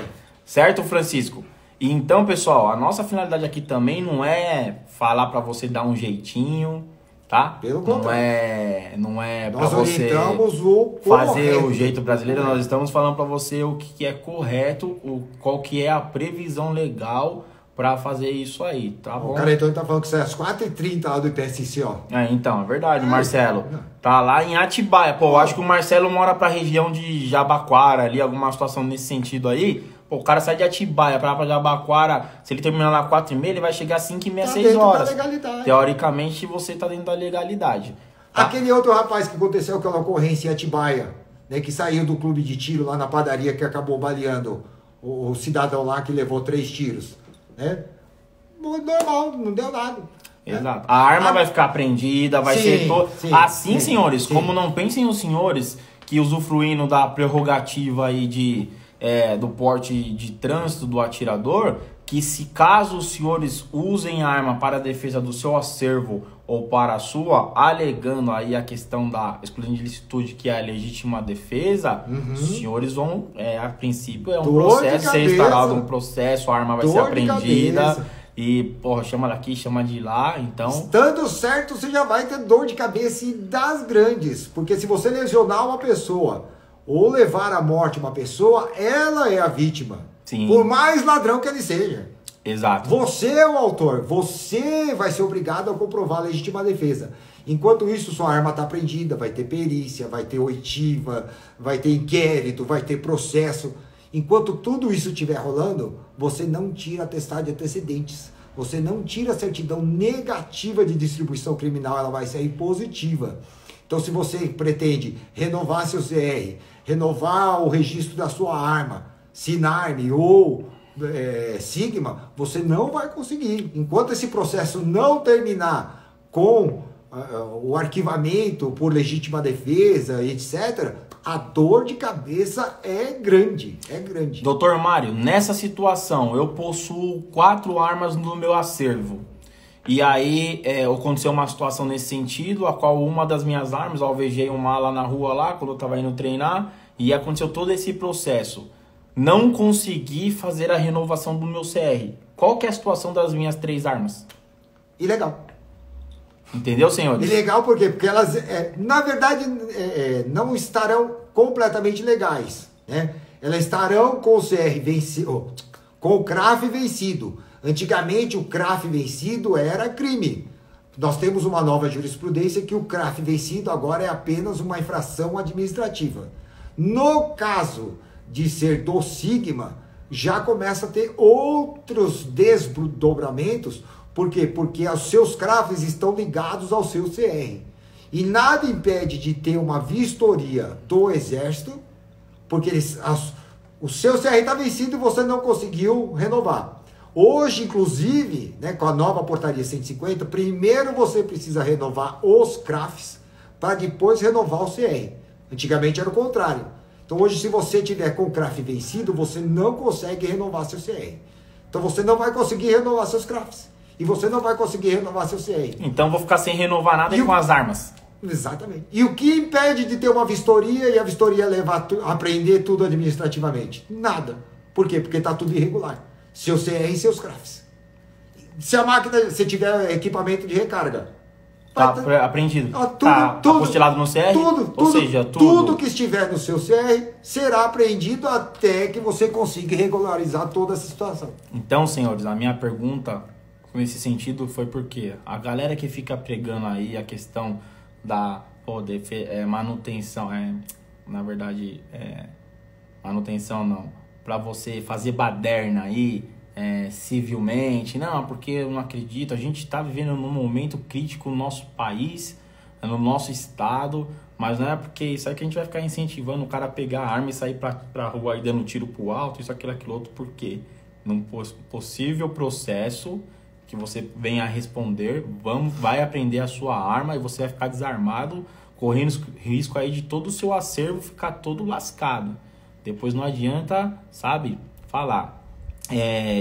Certo, Francisco? E então, pessoal, a nossa finalidade aqui também não é falar pra você dar um jeitinho, tá? Pelo contrário. Não é pra nós você fazer o jeito brasileiro, nós estamos falando pra você o que é correto, qual que é a previsão legal pra fazer isso aí, tá bom? O cara então tá falando que sai às 4h30 lá do IPSC, ó. Então, é verdade, Marcelo. Tá lá em Atibaia. Pô, eu acho que o Marcelo mora pra região de Jabaquara ali, alguma situação nesse sentido aí. Pô, o cara sai de Atibaia pra Jabaquara, se ele terminar lá 4h30, ele vai chegar às 5h30, 6 horas. Teoricamente, você tá dentro da legalidade. Tá? Aquele outro rapaz que aconteceu aquela ocorrência em Atibaia, né, que saiu do clube de tiro lá na padaria, que acabou baleando o cidadão lá que levou 3 tiros. Né? Normal, não deu nada. Exato. A arma vai ficar apreendida, vai ser todo. Assim, senhores, como não pensem os senhores que usufruindo da prerrogativa aí do porte de trânsito do atirador, que se caso os senhores usem a arma para a defesa do seu acervo ou para a sua, alegando aí a questão da exclusão de ilicitude, que é a legítima defesa, os senhores vão, a princípio, é um processo, ser instalado um processo, a arma vai ser apreendida e, porra, chama daqui, chama de lá, então... Estando certo, você já vai ter dor de cabeça e das grandes, porque se você lesionar uma pessoa ou levar à morte uma pessoa, ela é a vítima. Sim. Por mais ladrão que ele seja. Exato. Você é o autor, você vai ser obrigado a comprovar a legítima defesa. Enquanto isso, sua arma está apreendida, vai ter perícia, vai ter oitiva, vai ter inquérito, vai ter processo. Enquanto tudo isso estiver rolando, você não tira atestado de antecedentes. Você não tira a certidão negativa de distribuição criminal, ela vai sair positiva. Então, se você pretende renovar seu CR, renovar o registro da sua arma, Sinarme ou Sigma, você não vai conseguir. Enquanto esse processo não terminar com o arquivamento por legítima defesa, etc., a dor de cabeça é grande, é grande. Doutor Mário, nessa situação, eu possuo 4 armas no meu acervo. E aí aconteceu uma situação nesse sentido, a qual uma das minhas armas, eu alvejei uma lá na rua lá, quando eu estava indo treinar, e aconteceu todo esse processo. Não consegui fazer a renovação do meu CR. Qual que é a situação das minhas 3 armas? Ilegal. Entendeu, senhores? Ilegal por quê? Porque elas, na verdade, não estarão completamente legais. Né? Elas estarão com o CR vencido, com o CRAF vencido. Antigamente, o CRAF vencido era crime. Nós temos uma nova jurisprudência que o CRAF vencido agora é apenas uma infração administrativa. No caso de ser do Sigma, já começa a ter outros desdobramentos. Por quê? Porque os seus CRAFs estão ligados ao seu CR. E nada impede de ter uma vistoria do Exército, porque o seu CR está vencido e você não conseguiu renovar. Hoje, inclusive, né, com a nova portaria 150, primeiro você precisa renovar os CRAFs para depois renovar o CR. Antigamente era o contrário. Então hoje, se você tiver com o CRAF vencido, você não consegue renovar seu CR. Então você não vai conseguir renovar seus CRAFs. E você não vai conseguir renovar seu CR. Então vou ficar sem renovar nada com as armas. Exatamente. E o que impede de ter uma vistoria e a vistoria apreender tudo administrativamente? Nada. Por quê? Porque está tudo irregular. Seu CR e seus CRAFs. Se a máquina, se tiver equipamento de recarga, tá apreendido. Tudo apostilado no CR? Ou seja, tudo que estiver no seu CR será apreendido até que você consiga regularizar toda essa situação. Então, senhores, a minha pergunta nesse sentido foi porque a galera que fica pregando aí a questão da manutenção, na verdade, manutenção não, para você fazer baderna aí, civilmente, não, porque eu não acredito, a gente está vivendo num momento crítico no nosso país, é no nosso estado, mas não é porque isso aí que a gente vai ficar incentivando o cara a pegar a arma e sair pra rua aí dando tiro pro alto, isso, aquilo outro, por quê? Num possível processo que você venha a responder, vai aprender a sua arma e você vai ficar desarmado, correndo risco aí de todo o seu acervo ficar todo lascado. Depois não adianta, sabe, falar.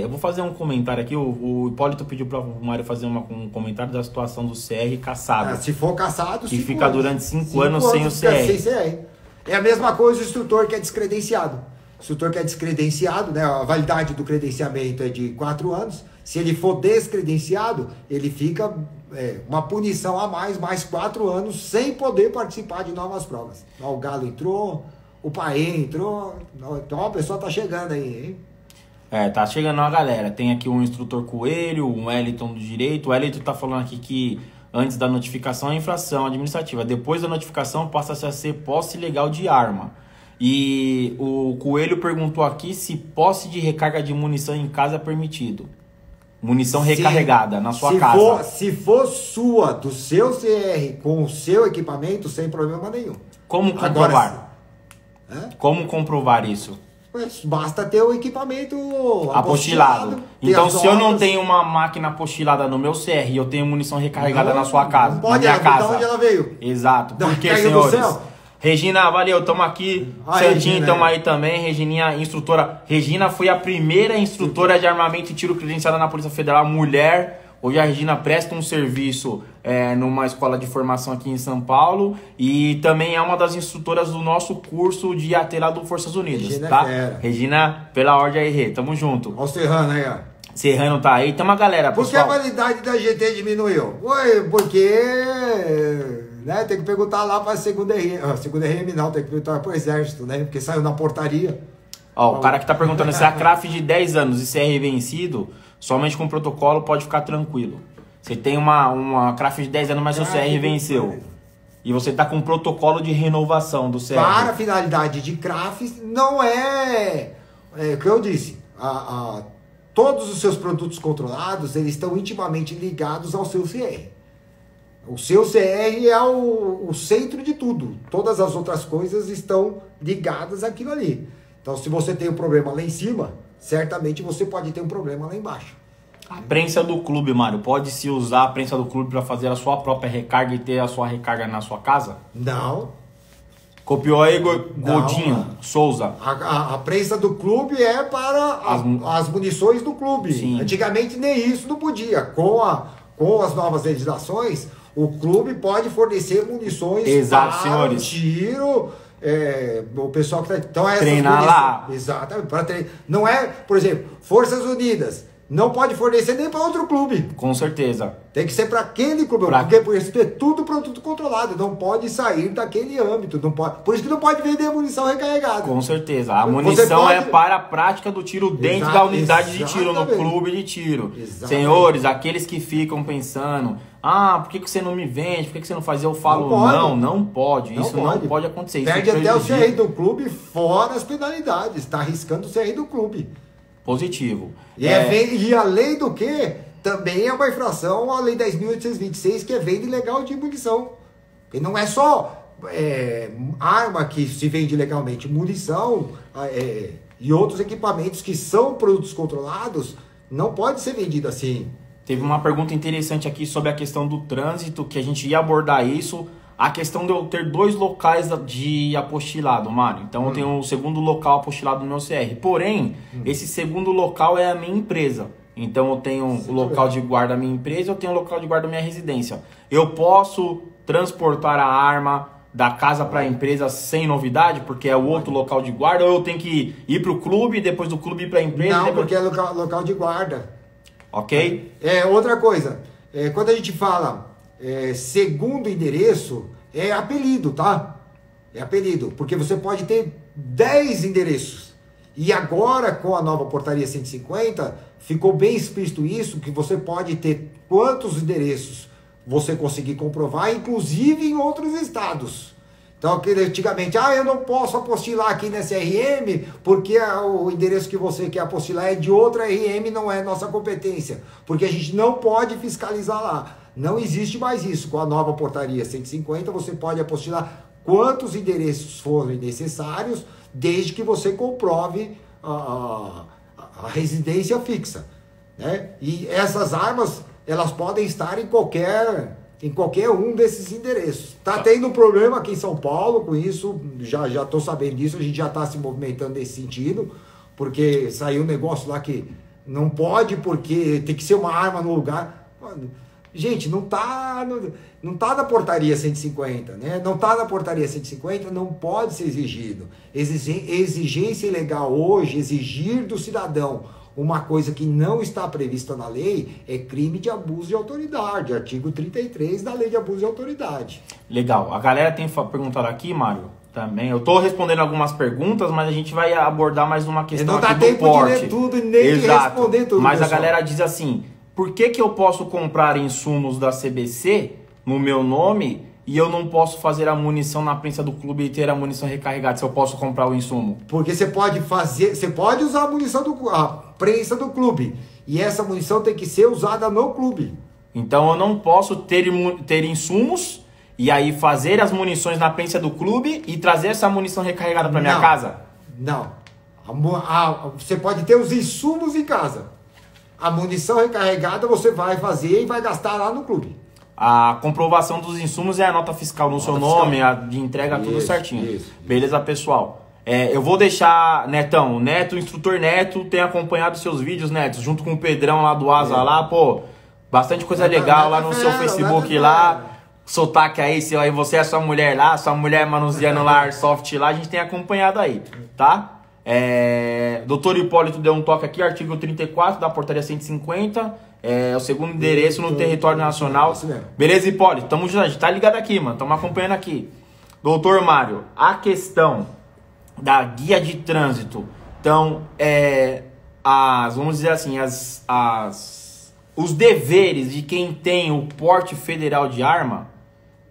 Eu vou fazer um comentário aqui, o Hipólito pediu para o Mário fazer um comentário da situação do CR caçado. Se for caçado, que fica durante 5 anos sem o CR. Sem CR. É a mesma coisa o instrutor que é descredenciado. O instrutor que é descredenciado, né, a validade do credenciamento é de 4 anos. Se ele for descredenciado, ele fica uma punição a mais 4 anos, sem poder participar de novas provas. O Galo entrou, o Paê entrou, então a pessoa tá chegando aí, hein? Tá chegando a galera. Tem aqui um instrutor Coelho, um Wellington do Direito. O Wellington tá falando aqui que antes da notificação é infração administrativa. Depois da notificação passa a ser posse ilegal de arma. E o Coelho perguntou aqui se posse de recarga de munição em casa é permitido. Munição recarregada na sua casa. Se for sua, do seu CR, com o seu equipamento, sem problema nenhum. Como comprovar? Como comprovar isso? Basta ter o equipamento apostilado. Então, se eu não tenho uma máquina apostilada no meu CR e eu tenho munição recarregada na sua casa, não pode, na minha casa. De onde ela veio? Exato. Por que, senhores? Regina, valeu, estamos aqui. Santinho, estamos aí também. Regininha, instrutora. Regina foi a primeira instrutora de armamento e tiro credenciada na Polícia Federal, mulher. Hoje a Regina presta um serviço numa escola de formação aqui em São Paulo e também é uma das instrutoras do nosso curso de AT lá do Forças Unidas, Regina, tá? Regina, pela ordem aí, Rê, tamo junto. Olha o Serrano aí, ó. Serrano tá aí, tamo a galera, pessoal. Por que a validade da GT diminuiu? Porque... né, tem que perguntar lá para a segunda RM não, tem que perguntar para o Exército, né? Porque saiu na portaria. Ó, o cara que tá perguntando se a CRAF de 10 anos e CR vencido, somente com protocolo pode ficar tranquilo. Você tem uma CRAF de 10 anos, mas seu CR venceu. E você tá com protocolo de renovação do CR. Para a finalidade de CRAF, não é o que eu disse. Todos os seus produtos controlados, eles estão intimamente ligados ao seu CR. O seu CR é o centro de tudo. Todas as outras coisas estão ligadas àquilo ali. Então, se você tem um problema lá em cima, certamente você pode ter um problema lá embaixo. A prensa do clube, Mário, pode-se usar a prensa do clube para fazer a sua própria recarga e ter a sua recarga na sua casa? Não. Copiou aí, Godinho, Souza. A prensa do clube é para as munições do clube. Sim. Antigamente nem isso não podia. Com as novas legislações, o clube pode fornecer munições para o tiro. O pessoal que tá... Então, treinar lá. Exatamente. Para treinar. Não é, por exemplo, Forças Unidas. Não pode fornecer nem para outro clube. Com certeza. Tem que ser para aquele clube. Porque isso é tudo produto controlado. Não pode sair daquele âmbito. Não pode, por isso que não pode vender munição recarregada. Com certeza. A munição é para a prática do tiro dentro da unidade de tiro, no clube de tiro. Exatamente. Senhores, aqueles que ficam pensando... por que você não me vende? Por que você não faz? Eu falo, não pode. Isso não pode acontecer. Perde até o CR do clube, fora as penalidades. Está arriscando o CR do clube. Positivo. E além do que, também é uma infração à Lei 10.826, que é venda ilegal de munição. E não é só arma que se vende legalmente. Munição e outros equipamentos que são produtos controlados não pode ser vendido assim. Teve uma pergunta interessante aqui sobre a questão do trânsito, que a gente ia abordar isso. A questão de eu ter 2 locais de apostilado, Mário. Então eu tenho o segundo local apostilado no meu CR. Porém, esse segundo local é a minha empresa. Então eu tenho o local de guarda da minha empresa, eu tenho o local de guarda da minha residência. Eu posso transportar a arma da casa para a empresa sem novidade, porque é o outro local de guarda, ou eu tenho que ir para o clube, depois do clube ir para a empresa? Não, porque é local de guarda. Ok? Outra coisa, quando a gente fala segundo endereço, é apelido, tá? É apelido, porque você pode ter 10 endereços. E agora, com a nova portaria 150, ficou bem explícito isso, que você pode ter quantos endereços você conseguir comprovar, inclusive em outros estados. Então, antigamente, eu não posso apostilar aqui nessa RM, porque o endereço que você quer apostilar é de outra RM, não é nossa competência, porque a gente não pode fiscalizar lá. Não existe mais isso. Com a nova portaria 150, você pode apostilar quantos endereços forem necessários, desde que você comprove a residência fixa, né? E essas armas, elas podem estar em qualquer um desses endereços. Tá tendo um problema aqui em São Paulo com isso, já estou sabendo disso, a gente já está se movimentando nesse sentido, porque saiu um negócio lá que não pode, porque tem que ser uma arma no lugar. Mano, gente, não tá na portaria 150, né? Não tá na portaria 150, não pode ser exigido. Exigência ilegal hoje, exigir do cidadão uma coisa que não está prevista na lei, é crime de abuso de autoridade, artigo 33 da Lei de Abuso de Autoridade. Legal. A galera tem perguntado aqui, Mário, também. Eu tô respondendo algumas perguntas, mas a gente vai abordar mais uma questão aqui do porte. Não dá tempo de ler tudo e nem de responder tudo. Mas pessoal, a galera diz assim, por que eu posso comprar insumos da CBC no meu nome e eu não posso fazer a munição na prensa do clube e ter a munição recarregada se eu posso comprar o insumo? Porque você pode usar a munição a prensa do clube, e essa munição tem que ser usada no clube. Então eu não posso ter insumos e aí fazer as munições na prensa do clube e trazer essa munição recarregada para minha casa? Não. Você pode ter os insumos em casa. A munição recarregada você vai fazer e vai gastar lá no clube. A comprovação dos insumos é a nota fiscal no seu nome, a de entrega, tudo certinho. Isso. Beleza, pessoal? Eu vou deixar, Netão, o instrutor Neto tem acompanhado seus vídeos, Neto, junto com o Pedrão lá do Asa lá, pô, bastante coisa legal lá no seu Facebook lá, sotaque aí, você é sua mulher lá, sua mulher manuseando lá, Airsoft lá, a gente tem acompanhado aí, tá? Doutor Hipólito deu um toque aqui, artigo 34 da portaria 150, o segundo endereço no território nacional. Beleza, Hipólito? Tamo junto, a gente tá ligado aqui, mano, tamo acompanhando aqui. Doutor Mário, a questão da guia de trânsito, então, vamos dizer assim, os deveres de quem tem o porte federal de arma,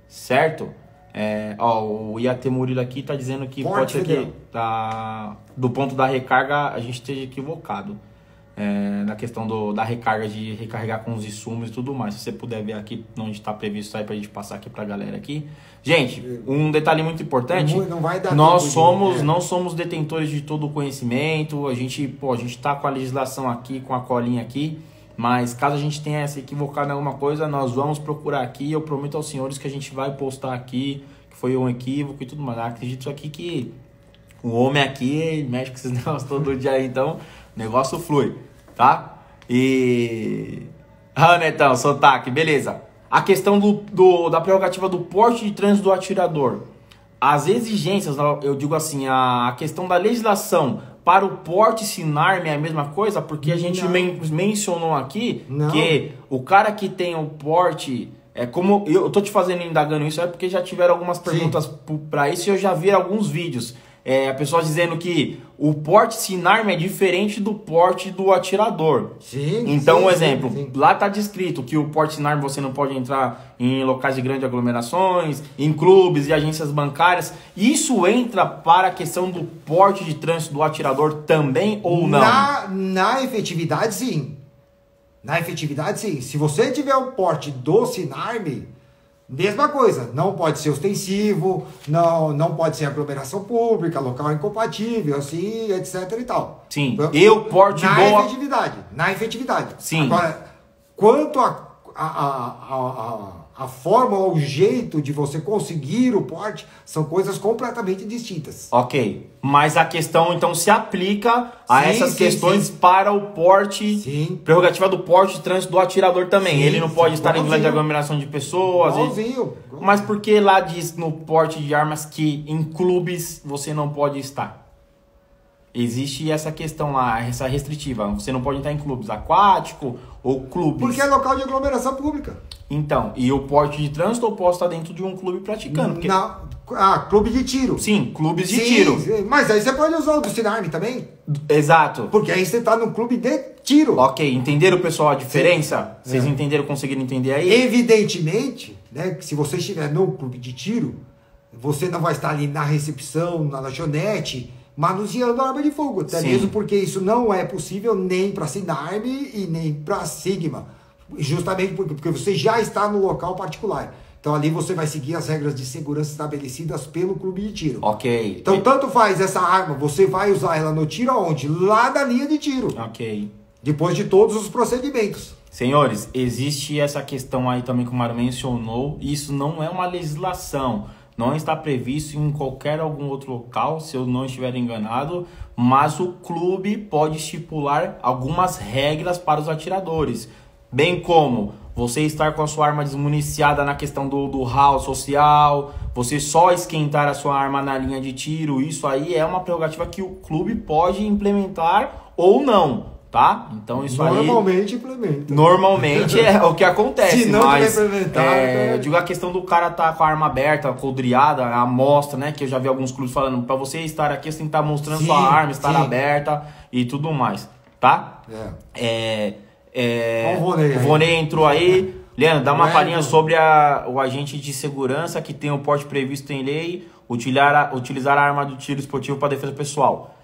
certo? O Iate Murilo aqui tá dizendo que pode ser que do ponto da recarga a gente esteja equivocado. Na questão da recarga, de recarregar com os insumos e tudo mais. Se você puder ver aqui onde está previsto aí pra gente passar aqui pra galera aqui. Gente, um detalhe muito importante, não vai dar não somos detentores de todo o conhecimento, a gente tá com a legislação aqui, com a colinha aqui, mas caso a gente tenha se equivocado em alguma coisa, nós vamos procurar aqui, eu prometo aos senhores que a gente vai postar aqui, que foi um equívoco e tudo mais. Acredito aqui que o homem aqui mexe com esses negócios todo dia, então o negócio flui, tá? Netão, sotaque, beleza. A questão da prerrogativa do porte de trânsito do atirador. As exigências, eu digo assim, a questão da legislação para o porte sinarme é a mesma coisa, porque a gente mencionou aqui que o cara que tem o porte, como eu tô te indagando isso, porque já tiveram algumas perguntas para isso e eu já vi alguns vídeos. A pessoa dizendo que o porte sinarme é diferente do porte do atirador. Então, um exemplo, lá está descrito que o porte sinarme você não pode entrar em locais de grandes aglomerações, em clubes e agências bancárias. Isso entra para a questão do porte de trânsito do atirador também ou não? Na efetividade, sim. Na efetividade, sim. Se você tiver o porte do sinarme, mesma coisa, não pode ser ostensivo, não pode ser aglomeração pública, local incompatível, assim, etc e tal. Sim, porte na efetividade. Sim. Agora, quanto a forma ou o jeito de você conseguir o porte, são coisas completamente distintas. Ok, mas a questão então se aplica a essas questões para o porte, prerrogativa do porte de trânsito do atirador também. Ele não pode estar em grande aglomeração de pessoas. Mas por que lá diz no porte de armas que em clubes você não pode estar? Existe essa questão lá, essa restritiva. Você não pode entrar em clubes aquático ou clubes. Porque é local de aglomeração pública. Então, e o porte de trânsito eu posso estar dentro de um clube praticando. Porque... clube de tiro. Sim, clubes de tiro. Mas aí você pode usar o do sinarme também. Exato. Porque aí você está num clube de tiro. Ok, entenderam, pessoal, a diferença? Vocês entenderam, conseguiram entender aí? Evidentemente, né, que se você estiver num clube de tiro, você não vai estar ali na recepção, na lanchonete, manuseando arma de fogo. Até mesmo porque isso não é possível nem para sinarme e nem para Sigma. Justamente porque você já está no local particular. Então ali você vai seguir as regras de segurança estabelecidas pelo clube de tiro. Ok. Então tanto faz essa arma, você vai usar ela no tiro aonde? Lá da linha de tiro. Ok. Depois de todos os procedimentos. Senhores, existe essa questão aí também que o Mário mencionou. Isso não é uma legislação. Não está previsto em qualquer algum outro local, se eu não estiver enganado. Mas o clube pode estipular algumas regras para os atiradores. Bem como você estar com a sua arma desmuniciada na questão do hall social, você só esquentar a sua arma na linha de tiro, isso aí é uma prerrogativa que o clube pode implementar ou não, tá? Então isso normalmente implementa. Normalmente é o que acontece, se não mas implementar, eu digo a questão do cara tá com a arma aberta, coldreada, a amostra, né? Que eu já vi alguns clubes falando, para você estar aqui, você tem que estar mostrando sua arma, estar aberta e tudo mais, tá? O Vonei entrou aí. Leandro, dá uma palhinha sobre o agente de segurança que tem o porte previsto em lei, utilizar a arma do tiro esportivo para defesa pessoal.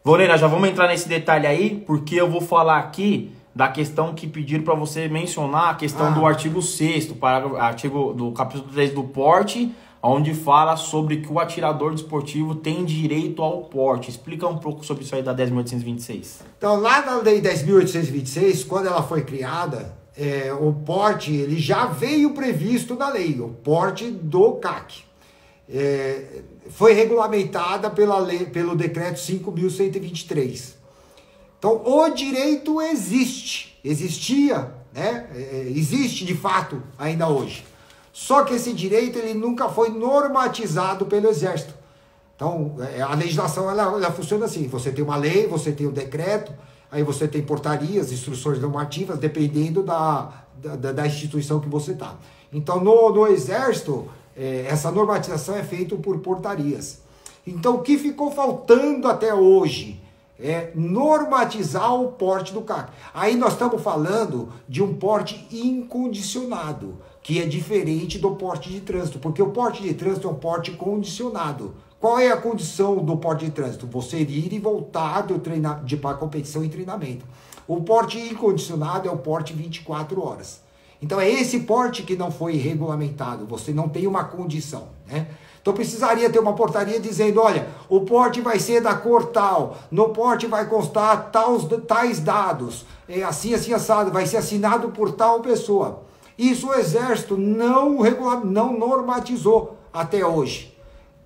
Vonei, nós já vamos entrar nesse detalhe aí, porque eu vou falar aqui da questão que pediram para você mencionar, a questão do artigo 6º, artigo do capítulo 3 do porte, onde fala sobre que o atirador desportivo tem direito ao porte. Explica um pouco sobre isso aí da 10.826. Então, lá na lei 10.826, quando ela foi criada, o porte ele já veio previsto na lei, o porte do CAC. Foi regulamentada pelo decreto 5.123. Então, o direito existia, né? Existe de fato ainda hoje. Só que esse direito ele nunca foi normatizado pelo Exército. Então, a legislação ela funciona assim. Você tem uma lei, você tem um decreto, aí você tem portarias, instruções normativas, dependendo da instituição que você está. Então, no Exército, essa normatização é feita por portarias. Então, o que ficou faltando até hoje é normatizar o porte do CAC. Aí nós estamos falando de um porte incondicionado, que é diferente do porte de trânsito, porque o porte de trânsito é um porte condicionado. Qual é a condição do porte de trânsito? Você ir e voltar para competição e treinamento. O porte incondicionado é o porte 24 horas. Então é esse porte que não foi regulamentado, você não tem uma condição, né? Então precisaria ter uma portaria dizendo, olha, o porte vai ser da cor tal, no porte vai constar tais dados, assim, assado, vai ser assinado por tal pessoa. Isso o Exército não normatizou até hoje.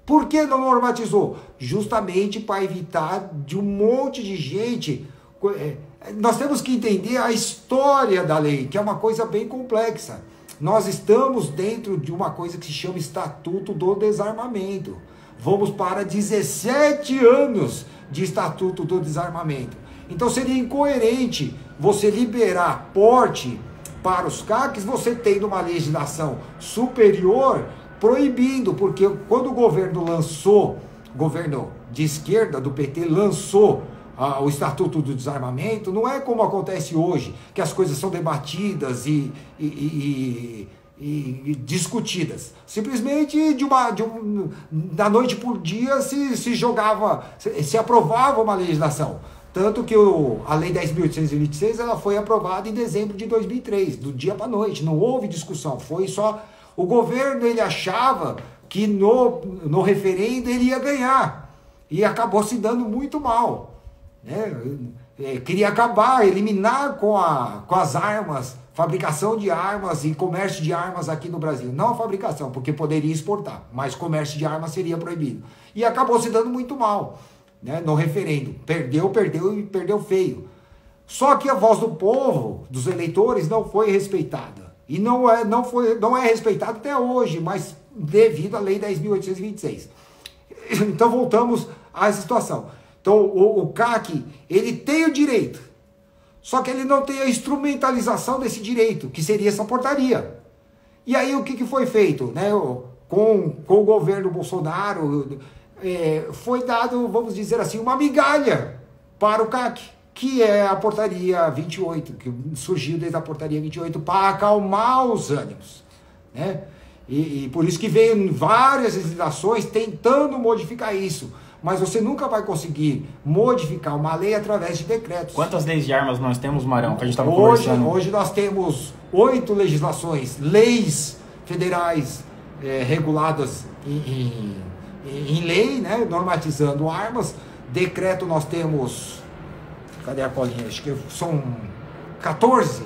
Por que não normatizou? Justamente para evitar de um monte de gente. Nós temos que entender a história da lei, que é uma coisa bem complexa. Nós estamos dentro de uma coisa que se chama Estatuto do Desarmamento. Vamos para 17 anos de Estatuto do Desarmamento. Então seria incoerente você liberar porte para os CACs, você tendo uma legislação superior proibindo, porque quando o governo de esquerda, do PT, lançou o Estatuto do Desarmamento, não é como acontece hoje, que as coisas são debatidas e discutidas. Simplesmente da noite por dia se aprovava uma legislação. Tanto que a Lei 10.826 ela foi aprovada em dezembro de 2003, do dia para a noite, não houve discussão, foi só... O governo ele achava que no referendo ele ia ganhar, e acabou se dando muito mal, né? Queria eliminar com as armas, fabricação de armas e comércio de armas aqui no Brasil. Não a fabricação, porque poderia exportar, mas comércio de armas seria proibido. E acabou se dando muito mal, né, no referendo. Perdeu e perdeu feio. Só que a voz do povo, dos eleitores, não foi respeitada. E não é respeitada até hoje, mas devido à Lei 10.826. Então voltamos a essa situação. Então o CAC, ele tem o direito, só que ele não tem a instrumentalização desse direito, que seria essa portaria. E aí o que foi feito, né? Com o governo Bolsonaro, foi dado, vamos dizer assim, uma migalha para o CAC, que é a portaria 28, que surgiu desde a portaria 28 para acalmar os ânimos, né? E por isso que veio várias legislações tentando modificar isso, mas você nunca vai conseguir modificar uma lei através de decretos. Quantas leis de armas nós temos, Marão, que a gente estava conversando? Hoje nós temos 8 legislações, leis federais reguladas em lei, né, normatizando armas. Decreto nós temos, cadê a colinha? Acho que são 14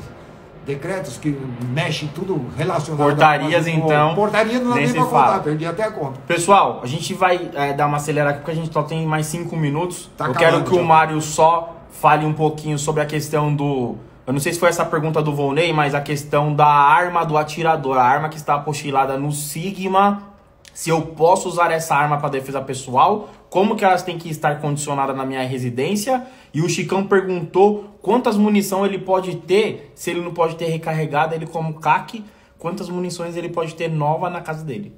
decretos que mexem tudo relacionado. Portarias, então. Portaria não dá nem pra contar, perdi até a conta. Pessoal, a gente vai dar uma acelerada aqui porque a gente só tem mais 5 minutos. Tá, eu quero que o Mário só fale um pouquinho sobre a questão do... Eu não sei se foi essa pergunta do Volney, mas a questão da arma do atirador, a arma que está apostilada no Sigma, se eu posso usar essa arma para defesa pessoal, como que elas têm que estar condicionadas na minha residência. E o Chicão perguntou quantas munição ele pode ter, se ele não pode ter recarregada, ele como CAC, quantas munições ele pode ter nova na casa dele.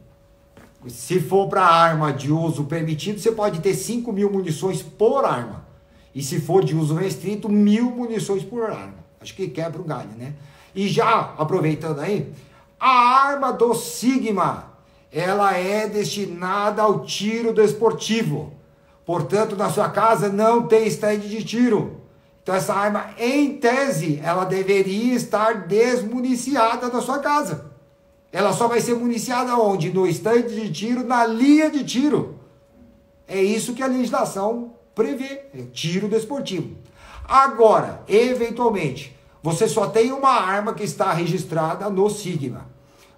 Se for para arma de uso permitido, você pode ter 5.000 munições por arma. E se for de uso restrito, 1.000 munições por arma. Acho que quebra o galho, né? E já, aproveitando aí, a arma do Sigma, ela é destinada ao tiro desportivo. Portanto, na sua casa não tem stand de tiro. Então, essa arma, em tese, ela deveria estar desmuniciada na sua casa. Ela só vai ser municiada onde? No stand de tiro, na linha de tiro. É isso que a legislação prevê, é tiro desportivo. Agora, eventualmente, você só tem uma arma que está registrada no Sigma.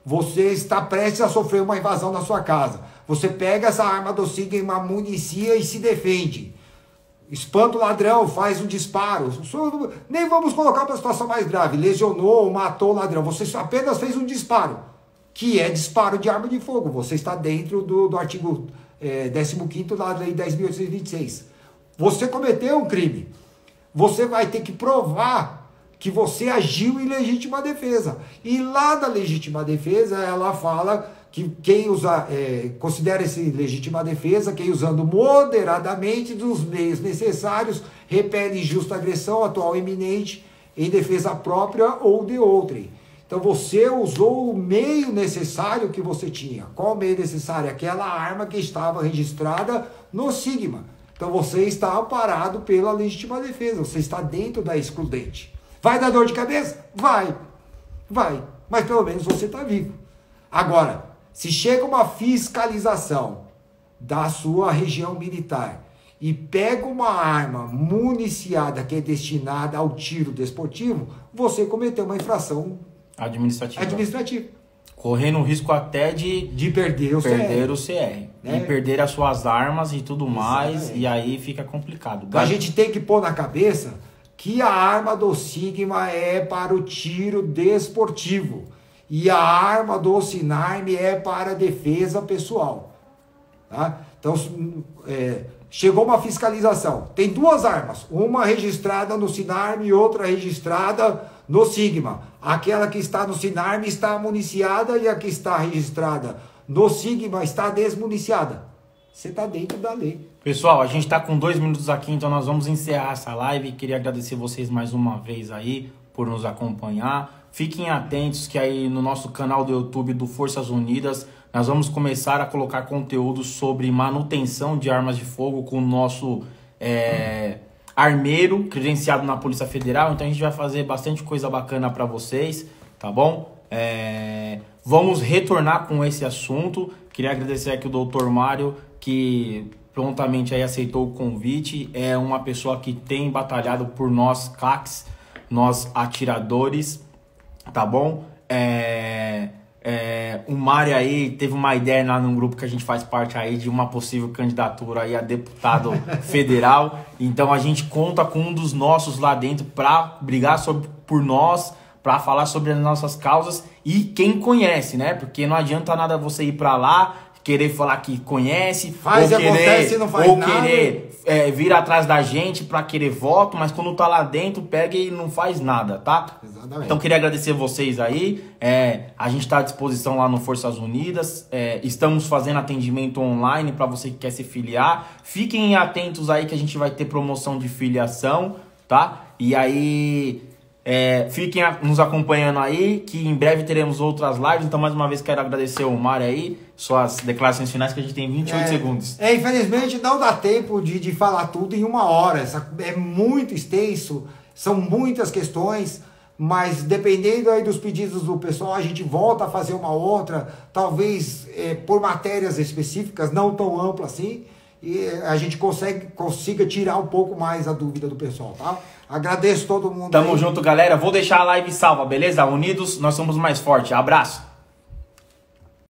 Você está prestes a sofrer uma invasão na sua casa. Você pega essa arma do Sigma, municia e se defende. Espanta o ladrão, faz um disparo. Nem vamos colocar para a situação mais grave. Lesionou, matou o ladrão. Você apenas fez um disparo, que é disparo de arma de fogo. Você está dentro do artigo 15º da Lei 10.826. Você cometeu um crime. Você vai ter que provar que você agiu em legítima defesa. E lá da legítima defesa, ela fala que quem considera esse legítima defesa, quem usando moderadamente dos meios necessários, repele injusta agressão atual iminente em defesa própria ou de outrem. Então você usou o meio necessário que você tinha. Qual o meio necessário? Aquela arma que estava registrada no Sigma. Então você está amparado pela legítima defesa, você está dentro da excludente. Vai dar dor de cabeça? Vai. Mas pelo menos você está vivo. Agora, se chega uma fiscalização da sua região militar e pega uma arma municiada que é destinada ao tiro desportivo, você cometeu uma infração administrativa. Correndo o risco até de perder o CR. Né? E perder as suas armas e tudo mais. E aí fica complicado. A gente tem que pôr na cabeça que a arma do Sigma é para o tiro desportivo. E a arma do Sinarme é para a defesa pessoal. Tá? Então, chegou uma fiscalização. Tem duas armas. Uma registrada no Sinarme e outra registrada no Sigma. Aquela que está no Sinarme está municiada e a que está registrada no Sigma está desmuniciada. Você está dentro da lei. Pessoal, a gente está com 2 minutos aqui, então nós vamos encerrar essa live. Queria agradecer vocês mais uma vez aí por nos acompanhar. Fiquem atentos que aí no nosso canal do YouTube do Forças Unidas nós vamos começar a colocar conteúdo sobre manutenção de armas de fogo com o nosso armeiro credenciado na Polícia Federal. Então a gente vai fazer bastante coisa bacana para vocês, tá bom? Vamos retornar com esse assunto. Queria agradecer aqui o Dr. Mário, que prontamente aí aceitou o convite. É uma pessoa que tem batalhado por nós CACs, nós atiradores, tá bom? O Mário aí teve uma ideia lá num grupo que a gente faz parte aí de uma possível candidatura aí a deputado federal. Então a gente conta com um dos nossos lá dentro para brigar por nós, para falar sobre as nossas causas e quem conhece, né? Porque não adianta nada você ir para lá, querer falar que conhece, querer vir atrás da gente para querer voto, mas quando tá lá dentro, pega e não faz nada, tá? Exatamente. Então queria agradecer vocês aí, a gente está à disposição lá no Forças Unidas, estamos fazendo atendimento online para você que quer se filiar, fiquem atentos aí que a gente vai ter promoção de filiação, tá? E aí Fiquem nos acompanhando aí, que em breve teremos outras lives. Então, mais uma vez, quero agradecer ao Mário aí, suas declarações finais, que a gente tem 28 segundos. Infelizmente, não dá tempo de falar tudo em 1 hora. É muito extenso, são muitas questões, mas dependendo aí dos pedidos do pessoal, a gente volta a fazer uma outra, talvez por matérias específicas, não tão ampla assim, e a gente consiga tirar um pouco mais a dúvida do pessoal, tá? Agradeço todo mundo. Tamo junto, galera. Vou deixar a live salva, beleza? Unidos, nós somos mais fortes. Abraço.